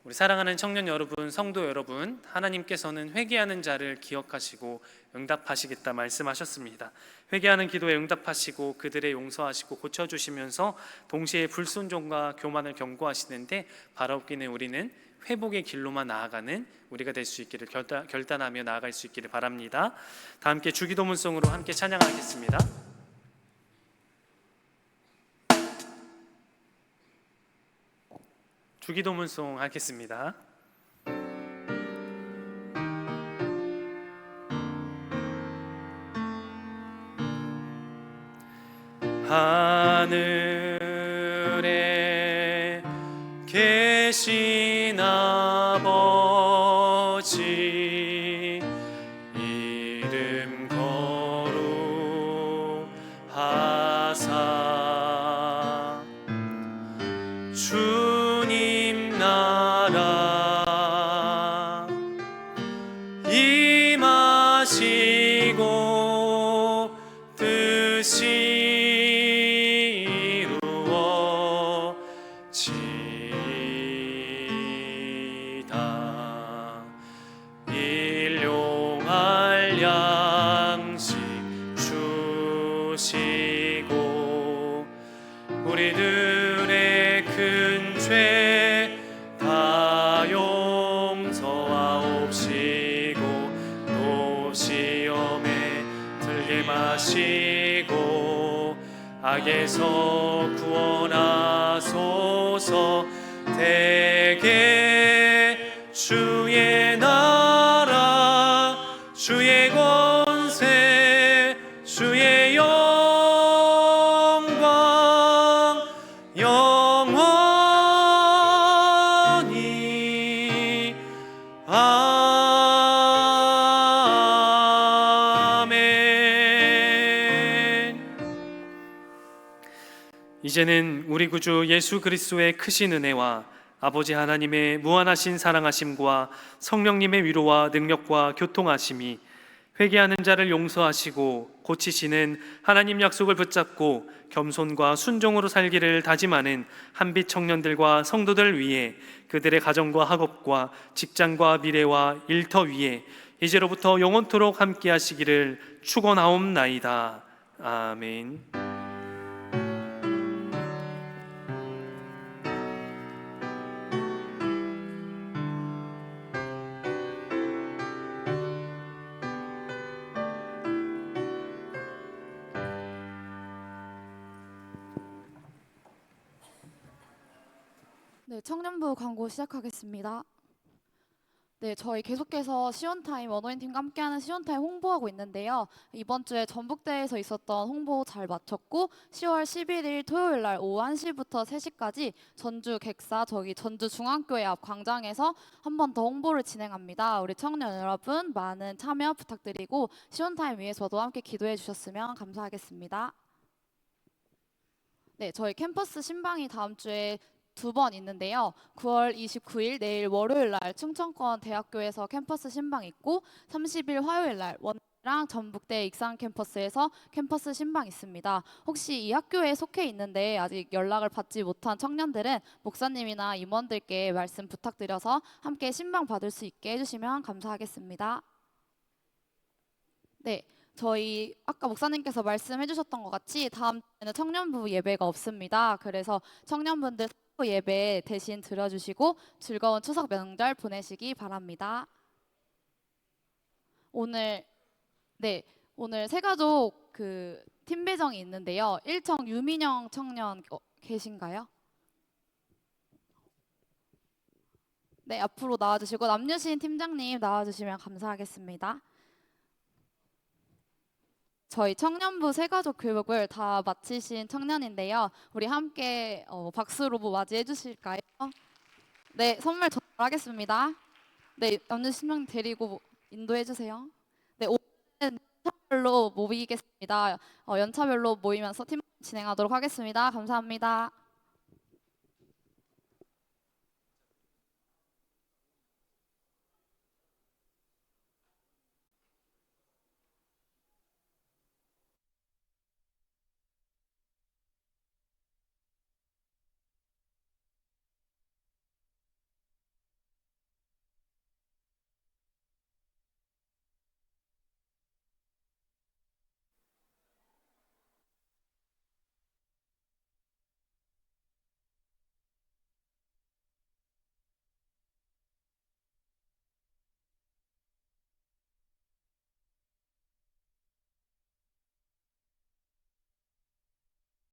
우리 사랑하는 청년 여러분, 성도 여러분, 하나님께서는 회개하는 자를 기억하시고 응답하시겠다 말씀하셨습니다. 회개하는 기도에 응답하시고 그들의 용서하시고 고쳐주시면서 동시에 불순종과 교만을 경고하시는데 바라옵기는 우리는 회복의 길로만 나아가는 우리가 될 수 있기를 결단하며 나아갈 수 있기를 바랍니다. 다 함께 주기도문송으로 함께 찬양하겠습니다. 주기도문송 하겠습니다. 하늘에 계신 아버지 이름 거룩하사 주님 나라 임하시고 뜻이 이루어지이다. 일용할 양식 주시고 우리들의 큰 죄 다 용서하옵시고 또 시험에 들게 마시고 악에서 구원하소서. 대개 주의 나라 주의 권세 주의 영광 영원히 아멘. 이제는 우리 구주 예수 그리스도의 크신 은혜와 아버지 하나님의 무한하신 사랑하심과 성령님의 위로와 능력과 교통하심이 회개하는 자를 용서하시고 고치시는 하나님 약속을 붙잡고 겸손과 순종으로 살기를 다짐하는 한빛 청년들과 성도들 위해 그들의 가정과 학업과 직장과 미래와 일터 위에 이제로부터 영원토록 함께 하시기를 축원하옵나이다. 아멘. 네, 청년부 광고 시작하겠습니다. 네, 저희 계속해서 시온타임 원어인팀과 함께하는 시온타임 홍보하고 있는데요. 이번 주에 전북대에서 있었던 홍보 잘 마쳤고 10월 11일 토요일 날 오후 1시부터 3시까지 전주 객사 전주 중앙교회 앞 광장에서 한 번 더 홍보를 진행합니다. 우리 청년 여러분 많은 참여 부탁드리고 시온타임 위해서도 함께 기도해 주셨으면 감사하겠습니다. 네, 저희 캠퍼스 신방이 다음 주에 2번 있는데요. 9월 29일 내일 월요일 날 충청권 대학교에서 캠퍼스 신방 있고 30일 화요일 날 원랑 전북대 익산 캠퍼스에서 캠퍼스 신방 있습니다. 혹시 이 학교에 속해 있는데 아직 연락을 받지 못한 청년들은 목사님이나 임원들께 말씀 부탁드려서 함께 신방 받을 수 있게 해주시면 감사하겠습니다. 네, 저희 아까 목사님께서 말씀해주셨던 것 같이 다음 주에는 청년부 예배가 없습니다. 그래서 청년분들 사도 예배 대신 드려주시고 즐거운 추석 명절 보내시기 바랍니다. 오늘 오늘 새가족 그 팀 배정이 있는데요. 1청 유민영 청년 계신가요? 네, 앞으로 나와주시고 남유신 팀장님 나와주시면 감사하겠습니다. 저희 청년부 새가족 교육을 다 마치신 청년인데요. 우리 함께 박수로 맞이해 주실까요? 네, 선물 전달하겠습니다. 네, 남유신 팀장님 데리고 인도해 주세요. 네, 오늘은 연차별로 모이겠습니다. 연차별로 모이면서 팀 진행하도록 하겠습니다. 감사합니다.